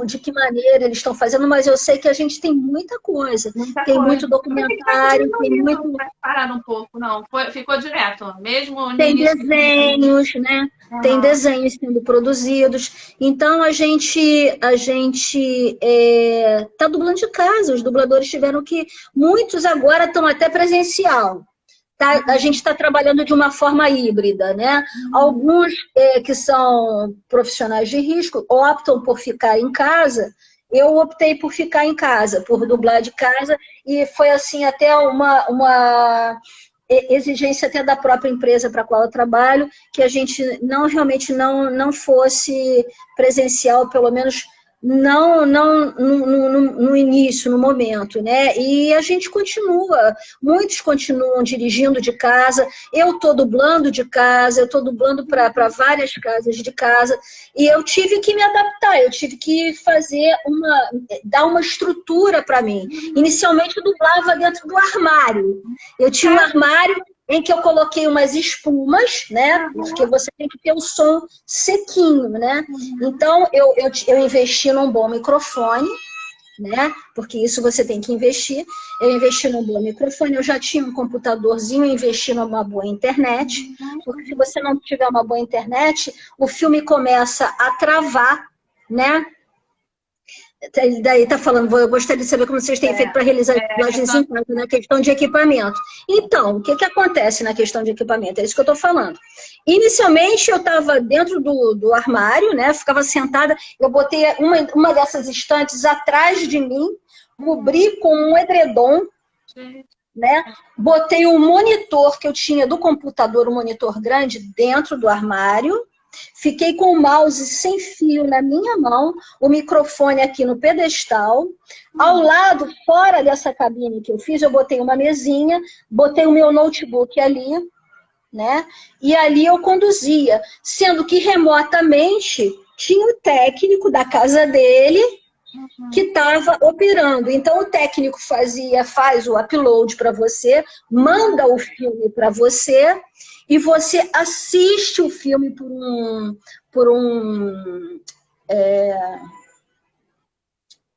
de que maneira eles estão fazendo, mas eu sei que a gente tem muita coisa. Tem muito documentário, tem muito... Parar um pouco, não. Ficou direto, mesmo... Tem desenhos, né? Tem desenhos sendo produzidos. Então, a gente tá dublando de casa. Os dubladores tiveram que... Muitos agora estão até presencial. Tá? A gente está trabalhando de uma forma híbrida, né? Alguns que são profissionais de risco optam por ficar em casa. Eu optei por ficar em casa, por dublar de casa, e foi assim até uma exigência até da própria empresa para a qual eu trabalho, que a gente realmente não fosse presencial, pelo menos não no início, no momento, né? E a gente continua, muitos continuam dirigindo de casa, eu estou dublando de casa, eu estou dublando para várias casas de casa, e eu tive que me adaptar, eu tive que dar uma estrutura para mim. Inicialmente eu dublava dentro do armário, eu tinha um armário em que eu coloquei umas espumas, né? Porque você tem que ter o som sequinho, né? Então, eu investi num bom microfone, né? Porque isso você tem que investir. Eu investi num bom microfone, eu já tinha um computadorzinho, eu investi numa boa internet, porque se você não tiver uma boa internet, o filme começa a travar, né? Daí tá falando, eu gostaria de saber como vocês têm feito para realizar dublagens em casa na questão de equipamento. Então, o que acontece na questão de equipamento? É isso que eu estou falando. Inicialmente, eu estava dentro do armário, né? Ficava sentada, eu botei uma dessas estantes atrás de mim, cobri com um edredom, né? Botei um monitor que eu tinha do computador, um monitor grande, dentro do armário. Fiquei com o mouse sem fio na minha mão, o microfone aqui no pedestal. Ao lado, fora dessa cabine que eu fiz, eu botei uma mesinha, botei o meu notebook ali, né? E ali eu conduzia, sendo que remotamente tinha o técnico da casa dele que estava operando. Então, o técnico faz o upload para você, manda o filme para você, e você assiste o filme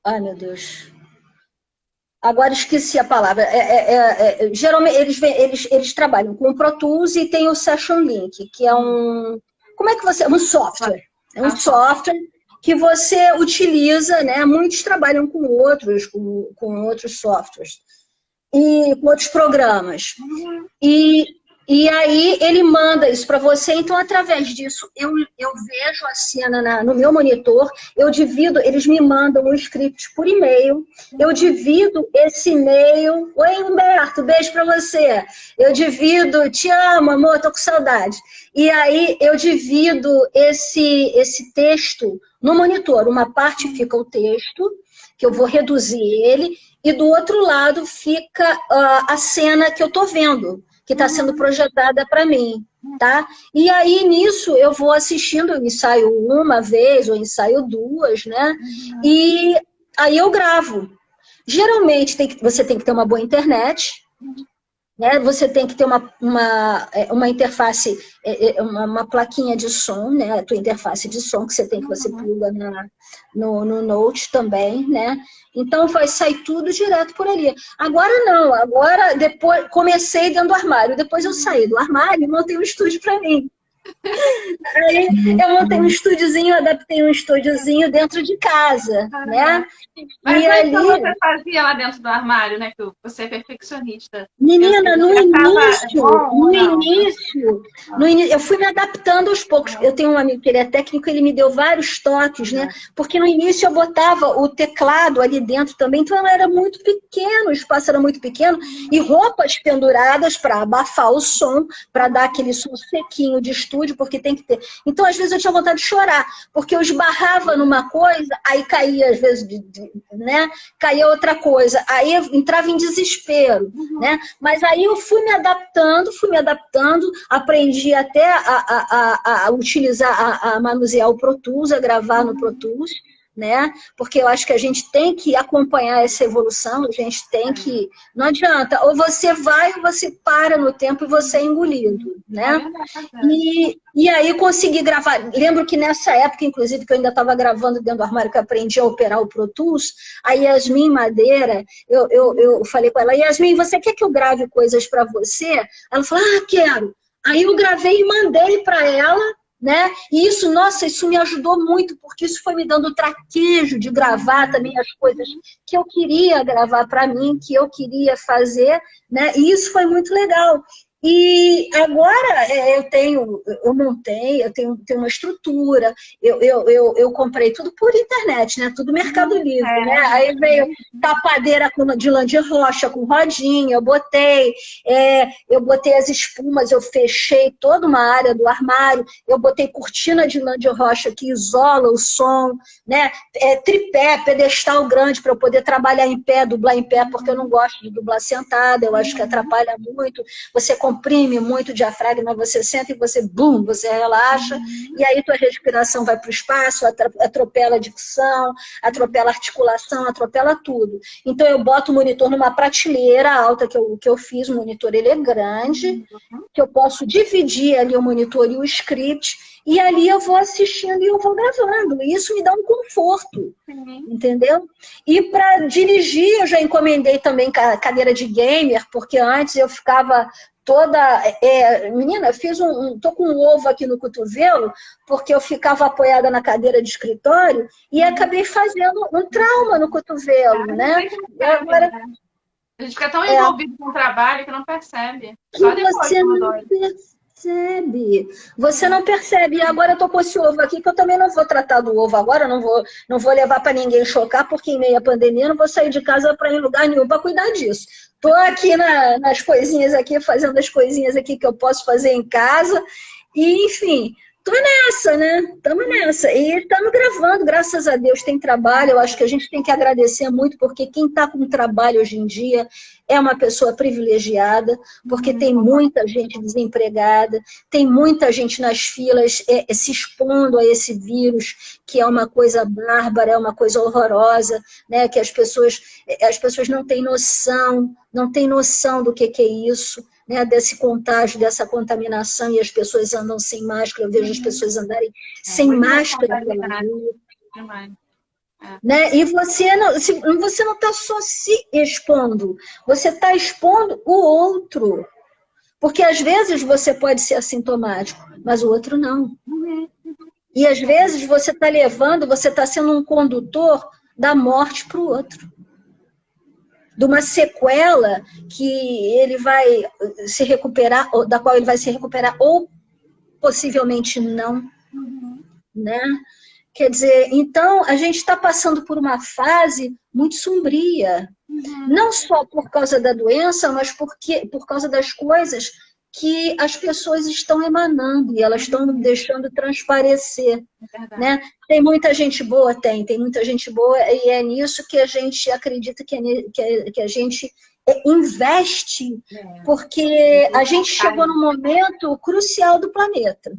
Ai, meu Deus. Agora esqueci a palavra. Geralmente, eles trabalham com o Pro Tools e tem o Session Link, que é um software. É um software que você utiliza, né? Muitos trabalham com outros softwares e com outros programas. E aí ele manda isso para você, então através disso eu vejo a cena no meu monitor, eles me mandam um script por e-mail, eu divido esse e-mail, oi Humberto, beijo para você, eu divido, te amo amor, tô com saudade, e aí eu divido esse texto no monitor, uma parte fica o texto, que eu vou reduzir ele, e do outro lado fica a cena que eu tô vendo, que está sendo projetada para mim, tá? E aí, nisso, eu vou assistindo, eu ensaio uma vez, ou ensaio duas, né? E aí eu gravo. Geralmente, você tem que ter uma boa internet, né? Você tem que ter uma interface, uma plaquinha de som, né? A tua interface de som que você pluga no Note também, né? Então, sai tudo direto por ali. Agora não, agora depois comecei dentro do armário, depois eu saí do armário e montei um estúdio para mim. Aí eu montei um estúdiozinho, adaptei um estúdiozinho dentro de casa, né? Mas E aí então ali, você fazia lá dentro do armário, né? Que você é perfeccionista. menina, Você achava bom ou no não? início, eu fui me adaptando aos poucos. Eu tenho um amigo que ele é técnico, ele me deu vários toques, né? Porque no início eu botava o teclado ali dentro também, então ela era muito pequeno, o espaço era muito pequeno, e roupas penduradas para abafar o som, para dar aquele som sequinho de estúdio, porque tem que ter. Então, às vezes, eu tinha vontade de chorar, porque eu esbarrava numa coisa, aí caía, às vezes, né? Caía outra coisa, aí eu entrava em desespero, né? Mas aí eu fui me adaptando, aprendi até a utilizar, a manusear o Pro Tools, a gravar no Pro Tools, né? Porque eu acho que a gente tem que acompanhar essa evolução, a gente tem que... Não adianta, ou você vai ou você para no tempo e você é engolido, né? E aí consegui gravar. Lembro que nessa época, inclusive, que eu ainda estava gravando dentro do armário, que eu aprendi a operar o Pro Tools, a Yasmin Madeira, eu falei com ela, Yasmin, você quer que eu grave coisas para você? Ela falou, quero. Aí eu gravei e mandei para ela, né? E isso, nossa, isso me ajudou muito, porque isso foi me dando traquejo de gravar também as coisas que eu queria gravar para mim, que eu queria fazer, né? E isso foi muito legal. E agora eu montei, eu tenho uma estrutura, eu comprei tudo por internet, né? Tudo Mercado Livre, né? Aí veio tapadeira de lã de rocha com rodinha, eu botei as espumas, eu fechei toda uma área do armário, eu botei cortina de lã de rocha que isola o som, né? Tripé, pedestal grande para eu poder trabalhar em pé, dublar em pé, porque eu não gosto de dublar sentada, eu acho que atrapalha muito. Você comprime muito o diafragma, você senta e você, bum, você relaxa, e aí tua respiração vai para o espaço, atropela a dicção, atropela a articulação, atropela tudo. Então eu boto o monitor numa prateleira alta que eu fiz, o monitor ele é grande, que eu posso dividir ali o monitor e o script, e ali eu vou assistindo e eu vou gravando. E isso me dá um conforto, entendeu? E para dirigir, eu já encomendei também cadeira de gamer, porque antes eu ficava toda... menina, tô com um ovo aqui no cotovelo, porque eu ficava apoiada na cadeira de escritório e acabei fazendo um trauma no cotovelo, né? E agora... A gente fica tão envolvido com o trabalho que não percebe. Só depois você não percebe. Você não percebe. E agora eu tô com esse ovo aqui, que eu também não vou tratar do ovo agora, não vou levar para ninguém chocar, porque em meio à pandemia eu não vou sair de casa para ir em lugar nenhum para cuidar disso. Tô aqui nas coisinhas aqui, fazendo as coisinhas aqui que eu posso fazer em casa. E, enfim, tô nessa, né? Estamos nessa. E estamos gravando, graças a Deus tem trabalho. Eu acho que a gente tem que agradecer muito, porque quem está com trabalho hoje em dia é uma pessoa privilegiada, porque tem muita gente desempregada, tem muita gente nas filas se expondo a esse vírus, que é uma coisa bárbara, é uma coisa horrorosa, né? Que as pessoas não têm noção do que é isso, né, desse contágio, dessa contaminação, e as pessoas andam sem máscara. Eu vejo as pessoas andarem sem máscara pela rua. Né? E você não está só se expondo, você está expondo o outro. Porque às vezes você pode ser assintomático, mas o outro não. E às vezes você está sendo um condutor da morte para o outro. De uma sequela que ele vai se recuperar, da qual ele vai se recuperar, ou possivelmente não, né? Quer dizer, então a gente está passando por uma fase muito sombria, não só por causa da doença, mas por causa das coisas que as pessoas estão emanando e elas estão deixando transparecer, né? Tem muita gente boa, tem muita gente boa, e é nisso que a gente acredita que a gente investe, porque a gente chegou num momento crucial do planeta,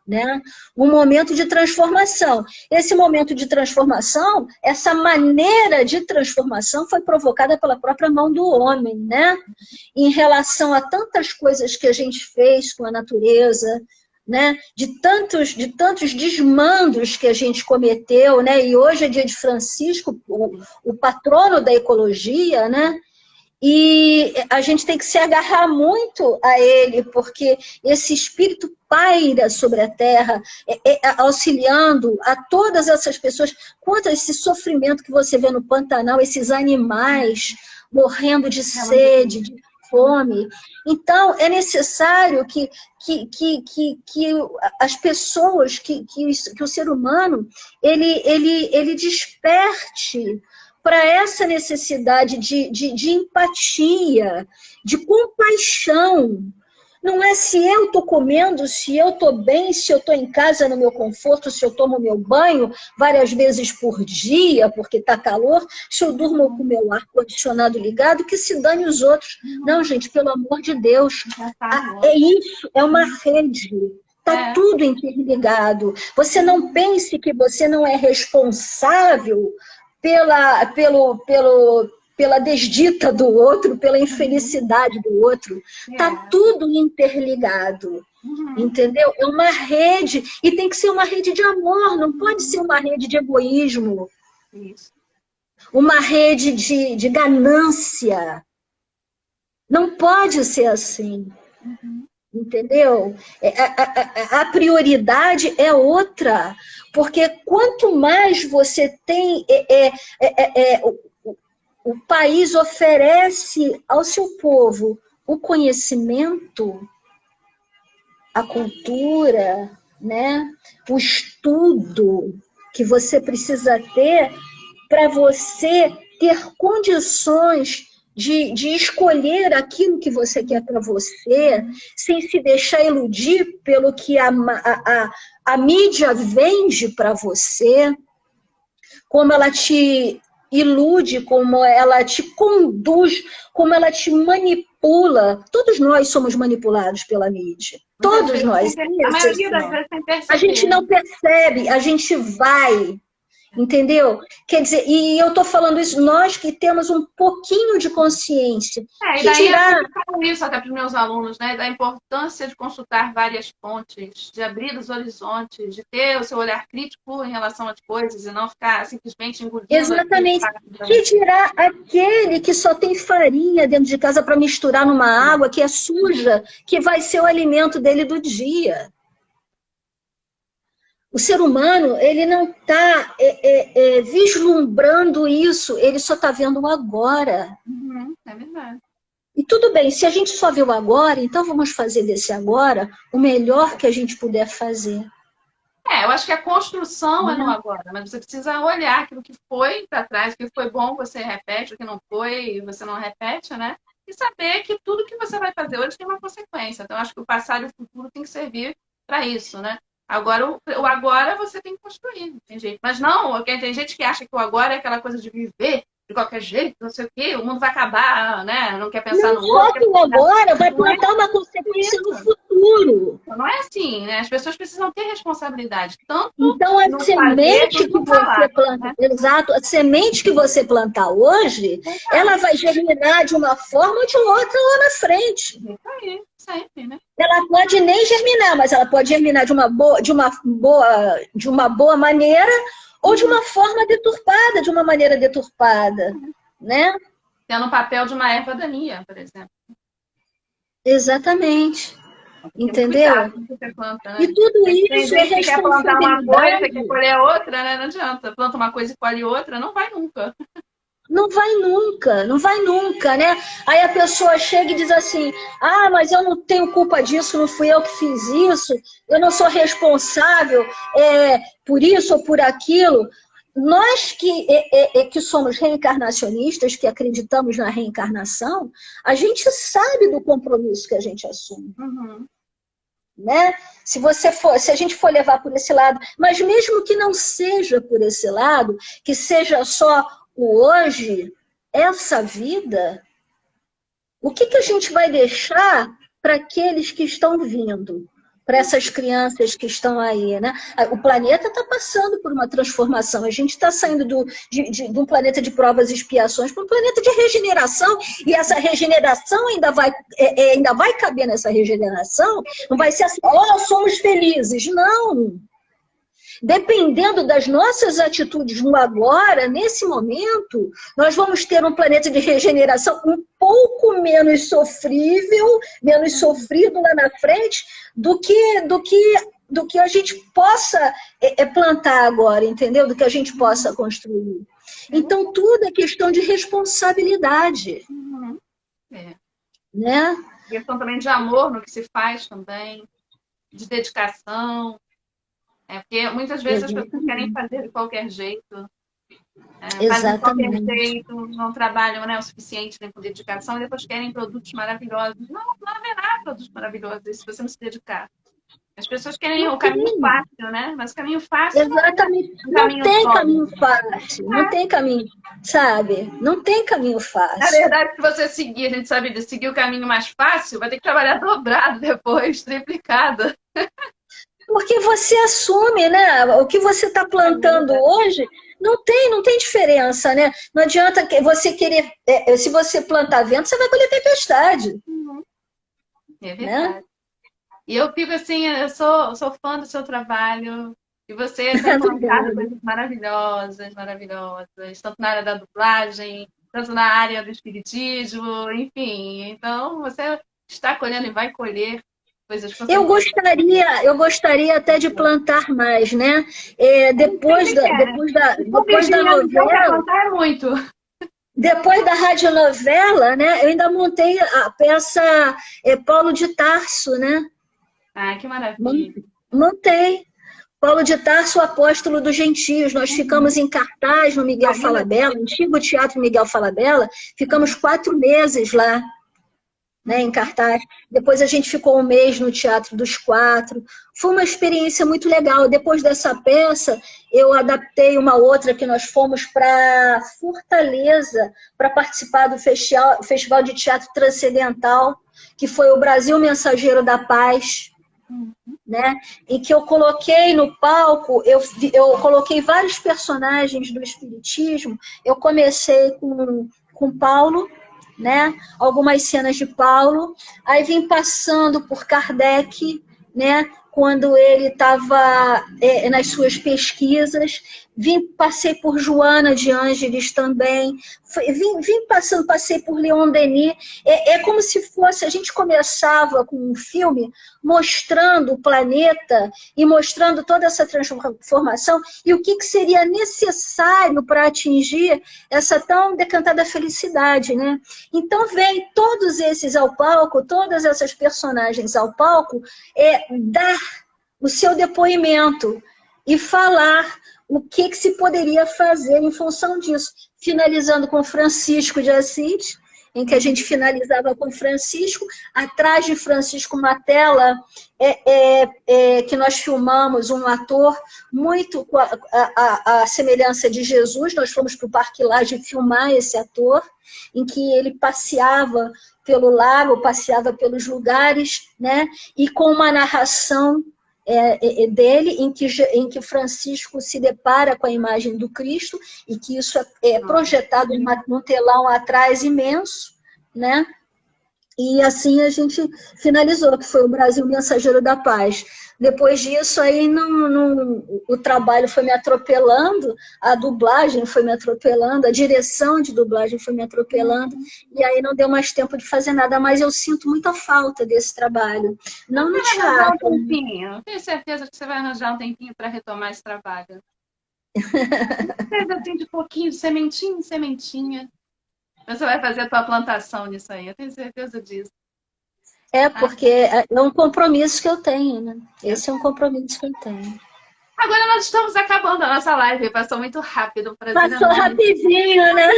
né? Um momento de transformação. Esse momento de transformação, essa maneira de transformação foi provocada pela própria mão do homem, né? Em relação a tantas coisas que a gente fez com a natureza, né? De tantos desmandos que a gente cometeu, né? E hoje é dia de Francisco, o patrono da ecologia, né? E a gente tem que se agarrar muito a ele, porque esse espírito paira sobre a terra, auxiliando a todas essas pessoas contra esse sofrimento que você vê no Pantanal, esses animais morrendo de sede, de fome. Então, é necessário que as pessoas, que o ser humano, ele desperte para essa necessidade de empatia, de compaixão. Não é se eu estou comendo, se eu estou bem, se eu estou em casa no meu conforto, se eu tomo meu banho várias vezes por dia, porque está calor, se eu durmo com o meu ar-condicionado ligado, que se dane os outros. Não, gente, pelo amor de Deus. É isso, é uma rede. Está tudo interligado. Você não pense que você não é responsável pela desdita do outro, pela infelicidade do outro. Está tudo interligado, entendeu? É uma rede, e tem que ser uma rede de amor, não pode ser uma rede de egoísmo, uma rede de ganância. Não pode ser assim, entendeu? A prioridade é outra, porque quanto mais você tem... o país oferece ao seu povo o conhecimento, a cultura, né? O estudo que você precisa ter para você ter condições de escolher aquilo que você quer para você, sem se deixar iludir pelo que a mídia vende para você, como ela te ilude, como ela te conduz, como ela te manipula. Todos nós somos manipulados pela mídia. Todos nós. A maioria das vezes sem perceber. A gente não percebe, a gente vai. Entendeu? Quer dizer, e eu estou falando isso, nós que temos um pouquinho de consciência. E daí eu falo isso até para os meus alunos, né? Da importância de consultar várias fontes, de abrir os horizontes, de ter o seu olhar crítico em relação às coisas e não ficar simplesmente engolindo. Exatamente. Que dirá aquele que só tem farinha dentro de casa para misturar numa água que é suja, que vai ser o alimento dele do dia. O ser humano, ele não está vislumbrando isso, ele só está vendo o agora. É verdade. E tudo bem, se a gente só viu o agora, então vamos fazer desse agora o melhor que a gente puder fazer. Eu acho que a construção é no agora, mas você precisa olhar aquilo que foi para trás, o que foi bom você repete, o que não foi você não repete, né? E saber que tudo que você vai fazer hoje tem uma consequência. Então, eu acho que o passado e o futuro tem que servir para isso, né? Agora, o agora você tem que construir, não tem jeito. Mas não, tem gente que acha que o agora é aquela coisa de viver de qualquer jeito, não sei o quê, o mundo vai acabar, né? Não quer pensar no outro. Só que o agora vai plantar uma consequência no futuro. Não é assim, né? As pessoas precisam ter responsabilidade. Tanto então, a semente que você planta, né? Exato, a semente que você plantar hoje, ela vai germinar de uma forma ou de outra lá na frente. Isso aí, sempre, né? Ela pode nem germinar, mas ela pode germinar de uma boa maneira ou de uma forma deturpada, de uma maneira deturpada, né? Tendo o papel de uma erva daninha, por exemplo. Exatamente. Entendeu? Planta, né? E tudo isso tem gente que quer plantar uma coisa, quer colher outra, né? Não adianta. Planta uma coisa e colhe outra, não vai nunca. Não vai nunca, não vai nunca, né? Aí a pessoa chega e diz assim, mas eu não tenho culpa disso, não fui eu que fiz isso, eu não sou responsável por isso ou por aquilo. Nós que somos reencarnacionistas, que acreditamos na reencarnação, a gente sabe do compromisso que a gente assume. Né? Se a gente for levar por esse lado, mas mesmo que não seja por esse lado, que seja só o hoje, essa vida, o que a gente vai deixar para aqueles que estão vindo, para essas crianças que estão aí, né? O planeta está passando por uma transformação, a gente está saindo de um planeta de provas e expiações para um planeta de regeneração, e essa regeneração ainda vai caber nessa regeneração, não vai ser assim, somos felizes, não! Dependendo das nossas atitudes no agora, nesse momento, nós vamos ter um planeta de regeneração um pouco menos sofrível, menos sofrido lá na frente, do que a gente possa plantar agora, entendeu? Do que a gente possa construir. Então, tudo é questão de responsabilidade. Né? Questão também de amor no que se faz também, de dedicação. Porque muitas vezes as pessoas querem fazer de qualquer jeito. Fazem de qualquer jeito, não trabalham, né, o suficiente, né, com dedicação, e depois querem produtos maravilhosos. Não haverá produtos maravilhosos se você não se dedicar. As pessoas querem o caminho fácil, né? Mas o caminho fácil exatamente. Não tem caminho fácil. Não tem caminho, sabe? Não tem caminho fácil. Na verdade, se você seguir, a gente sabe de seguir o caminho mais fácil, vai ter que trabalhar dobrado depois, triplicado. Porque você assume, né? O que você está plantando hoje não tem diferença, né? Não adianta você querer... se você plantar vento, você vai colher tempestade. É verdade. Né? E eu fico assim, eu sou fã do seu trabalho. E você tem plantado coisas maravilhosas, tanto na área da dublagem, tanto na área do espiritismo, enfim. Então, você está colhendo e vai colher coisas. Eu gostaria até de plantar mais, né? Depois da novela... Plantar muito. Depois da radionovela, né? Eu ainda montei a peça Paulo de Tarso, né? Ah, que maravilha. Montei. Paulo de Tarso, o apóstolo dos gentios. Nós ficamos em cartaz no Miguel Falabella, antigo Teatro Miguel Falabella. Ficamos 4 meses lá, né, em cartaz. Depois a gente ficou 1 mês no Teatro dos 4. Foi uma experiência muito legal. Depois dessa peça, eu adaptei uma outra que nós fomos para Fortaleza para participar do Festival de Teatro Transcendental, que foi o Brasil Mensageiro da Paz. Né? E que eu coloquei no palco, eu coloquei vários personagens do Espiritismo. Eu comecei com Paulo, né? Algumas cenas de Paulo, aí vim passando por Kardec, né? Quando ele estava nas suas pesquisas, passei por Joana de Ângeles também, passei por Leon Denis. É como se fosse, a gente começava com um filme mostrando o planeta e mostrando toda essa transformação e o que seria necessário para atingir essa tão decantada felicidade, né? Então vem todos esses ao palco, todas essas personagens ao palco, dar o seu depoimento e falar o que se poderia fazer em função disso. Finalizando com Francisco de Assis, em que a gente finalizava com Francisco, atrás de Francisco uma tela que nós filmamos um ator muito com a semelhança de Jesus. Nós fomos para o Parque Lage filmar esse ator, em que ele passeava pelo lago, passeava pelos lugares, né? E com uma narração dele, em que Francisco se depara com a imagem do Cristo, e que isso é projetado num telão atrás imenso, né? E assim a gente finalizou, que foi o Brasil Mensageiro da Paz. Depois disso, aí o trabalho foi me atropelando, a dublagem foi me atropelando, a direção de dublagem foi me atropelando, e aí não deu mais tempo de fazer nada, mas eu sinto muita falta desse trabalho. Não no teatro. Tenho certeza que você vai arranjar um tempinho para retomar esse trabalho. Assim, de pouquinho, de sementinha em sementinha. Você vai fazer a tua plantação nisso aí, eu tenho certeza disso. Porque é um compromisso que eu tenho, né? Esse é um compromisso que eu tenho. Agora nós estamos acabando a nossa live, passou muito rápido. Passou rapidinho, né?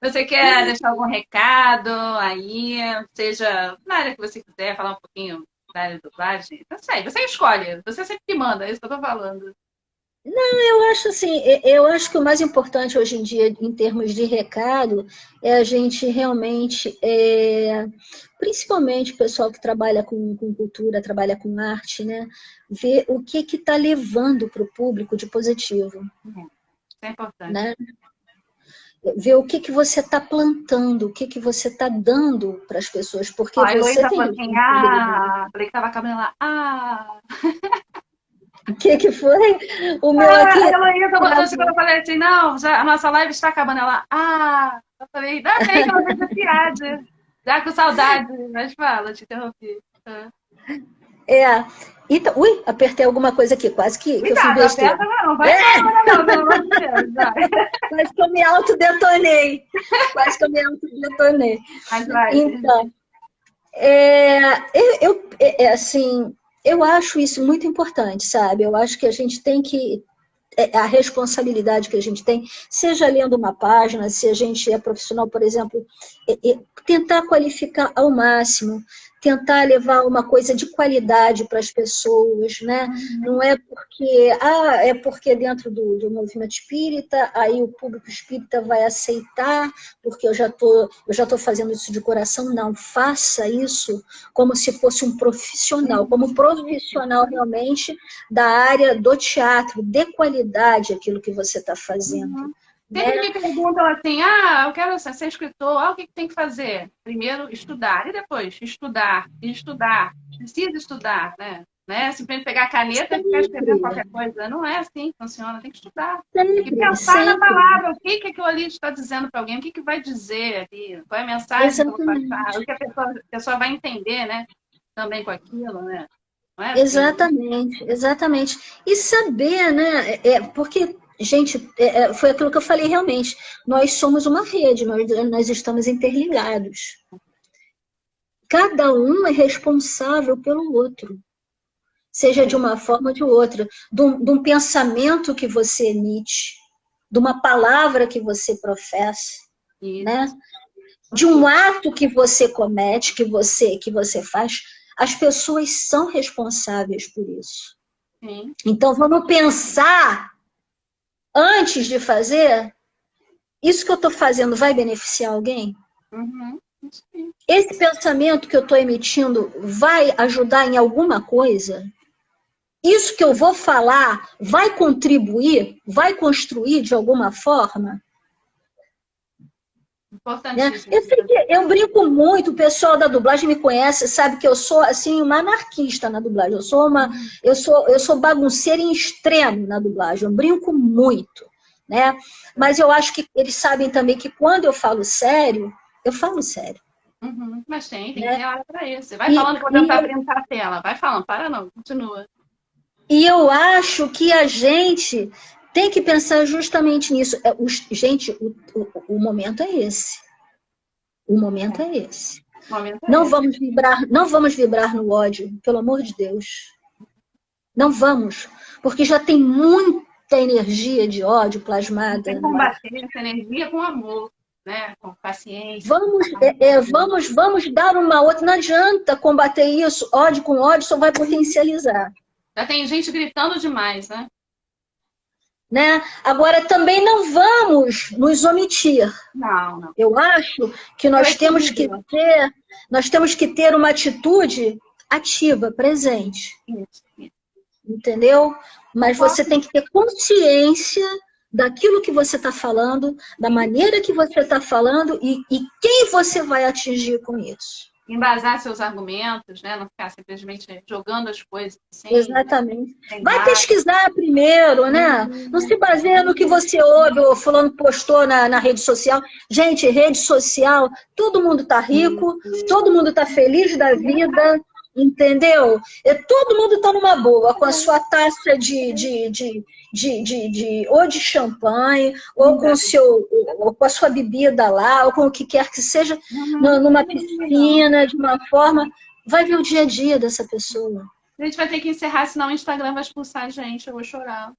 Você quer deixar algum recado aí, seja na área que você quiser, falar um pouquinho da área de dublagem? Não sei, você escolhe, você sempre que manda, é isso que eu tô falando. Não, eu acho assim, eu acho que o mais importante hoje em dia, em termos de recado, é a gente realmente, principalmente o pessoal que trabalha com cultura, trabalha com arte, né, ver o que está levando para o público de positivo. Isso é importante. Né? Ver o que você está plantando, o que você está dando para as pessoas, porque você tem... falei que estava acabando lá, O que foi? O meu Ah, aqui. a Heloísa botou assim, quando eu falei assim, não, já, a nossa live está acabando. Ela, eu falei, ainda bem que ela fez a piada. Já com saudade, mas fala, te interrompi. Ah. É. Então, ui, apertei alguma coisa aqui, quase que eu fiz Cuidado, besteira. aperta não, vai embora não, pelo amor de Deus, vai. Quase que eu me autodetonei. Quase que eu me autodetonei. Mas vai, Então, assim, eu acho isso muito importante, sabe? Eu acho que a gente tem que a responsabilidade que a gente tem, seja lendo uma página, se a gente é profissional, por exemplo, tentar qualificar ao máximo, tentar levar uma coisa de qualidade para as pessoas, né? Não é porque dentro do movimento espírita, aí o público espírita vai aceitar, porque eu já tô fazendo isso de coração. Não, faça isso como se fosse um profissional, como profissional realmente da área do teatro, de qualidade aquilo que você está fazendo. Sempre Né? me perguntam assim, eu quero ser escritor, o que tem que fazer? Primeiro, estudar, e depois, estudar, e estudar. Precisa estudar, né? Não é simplesmente pegar a caneta e ficar escrevendo Sempre, qualquer coisa. Não é assim que funciona, tem que estudar. E sempre, pensar na sempre. palavra, o que aquilo ali está dizendo para alguém, o que vai dizer ali, qual é a mensagem que eu vou passar, Exatamente. o que a pessoa vai entender, né? Também com aquilo, né? Não é assim. Exatamente, exatamente. E saber, né? Porque, gente, foi aquilo que eu falei realmente. Nós somos uma rede, nós estamos interligados. Cada um é responsável pelo outro, seja de uma forma ou de outra, de um pensamento que você emite, de uma palavra que você professa, né? Isso. De um ato que você comete, que você faz, as pessoas são responsáveis por isso. Sim. Então vamos pensar antes de fazer, isso que eu estou fazendo vai beneficiar alguém? Uhum. Isso aí. Esse pensamento que eu estou emitindo vai ajudar em alguma coisa? Isso que eu vou falar vai contribuir, vai construir de alguma forma? Né? Importantíssimo. Eu sei que eu brinco muito, o pessoal da dublagem me conhece, sabe que eu sou assim uma anarquista na dublagem. Eu sou bagunceira em extremo na dublagem. Eu brinco muito, né? Mas eu acho que eles sabem também que quando eu falo sério, eu falo sério. Uhum. Mas tem que Né? ter hora para isso. Vai E, falando que eu vou e, tentar brincar a tela. Vai falando, para não, continua. e eu acho que a gente tem que pensar justamente nisso. Gente, o momento é esse. O momento é esse. O momento é Não esse. vamos vibrar no ódio, pelo amor de Deus. Não vamos, porque já tem muita energia de ódio Tem plasmada que no ar. combater essa energia com amor, né? Com paciência. Vamos, vamos dar uma outra. Não adianta combater isso. Ódio com ódio só vai potencializar. Já tem gente gritando demais, né? Né? Agora, também não vamos nos omitir. Não, não. Eu acho que É o nós temos que ter uma atitude ativa, presente. Isso. Entendeu? Mas você Concordo. tem que ter consciência daquilo que você está falando, da maneira que você está falando e quem você vai atingir com isso. Embasar seus argumentos, né? Não ficar simplesmente jogando as coisas assim, Exatamente. sem Vai base. pesquisar primeiro, né? Não se baseia no que você ouve, ou fulano postou na rede social. Gente, rede social, todo mundo está rico, todo mundo está feliz da vida, entendeu? Todo mundo está numa boa, com a sua taça ou de champanhe, ou com a sua bebida lá, ou com o que quer que seja, numa piscina, de uma forma. Vai ver o dia a dia dessa pessoa. A gente vai ter que encerrar, senão o Instagram vai expulsar a gente. Eu vou chorar.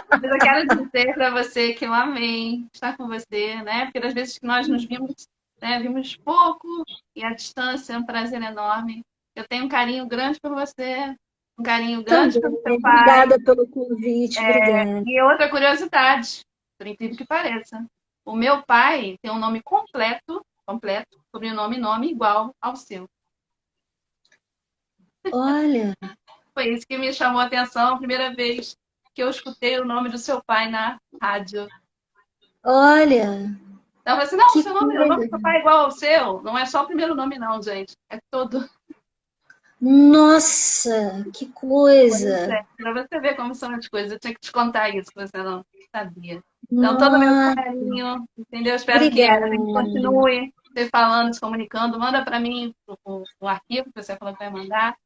Mas eu quero dizer para você que eu amei estar com você, né? Porque das vezes que nós nos vimos, né, vimos pouco e a distância é um prazer enorme. Eu tenho um carinho grande por você, um carinho grande Também. pelo seu pai. Obrigada pelo convite, obrigada. E outra curiosidade, por incrível que pareça, o meu pai tem um nome completo, sobrenome e nome igual ao seu. Olha, Foi isso que me chamou a atenção a primeira vez que eu escutei o nome do seu pai na rádio. olha, Então, eu falei assim, não, que o nome do coisa. seu pai é igual ao seu. Não é só o primeiro nome, não, gente. É todo. Nossa, que Pois coisa. é, para você ver como são as coisas. Eu tinha que te contar isso, que você não sabia. Então, todo o meu Nossa, carinho, entendeu? Espero que obrigada. a gente continue se falando, se comunicando. Manda para mim o arquivo que você falou que vai mandar, tá?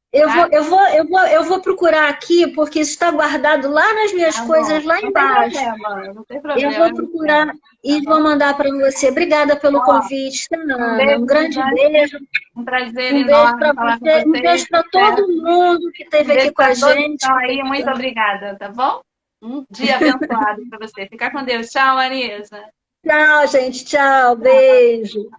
Eu vou procurar aqui, porque isso está guardado lá nas minhas Tá bom. coisas, lá Não tem embaixo. problema, não tem Eu problema, vou eu espero, procurar tá e vou bom? mandar para você. Obrigada pelo Ó, convite, um Ana. Um beijo grande gigante, beijo. um prazer Um beijo enorme para falar com você. Um vocês. beijo para Espero. todo mundo que Um esteve aqui beijo com a para todos que gente. estão aí. Muito obrigada, tá bom? Um dia abençoado para você. Fica com Deus. Tchau, Marisa. Tchau, gente. Tchau. Beijo.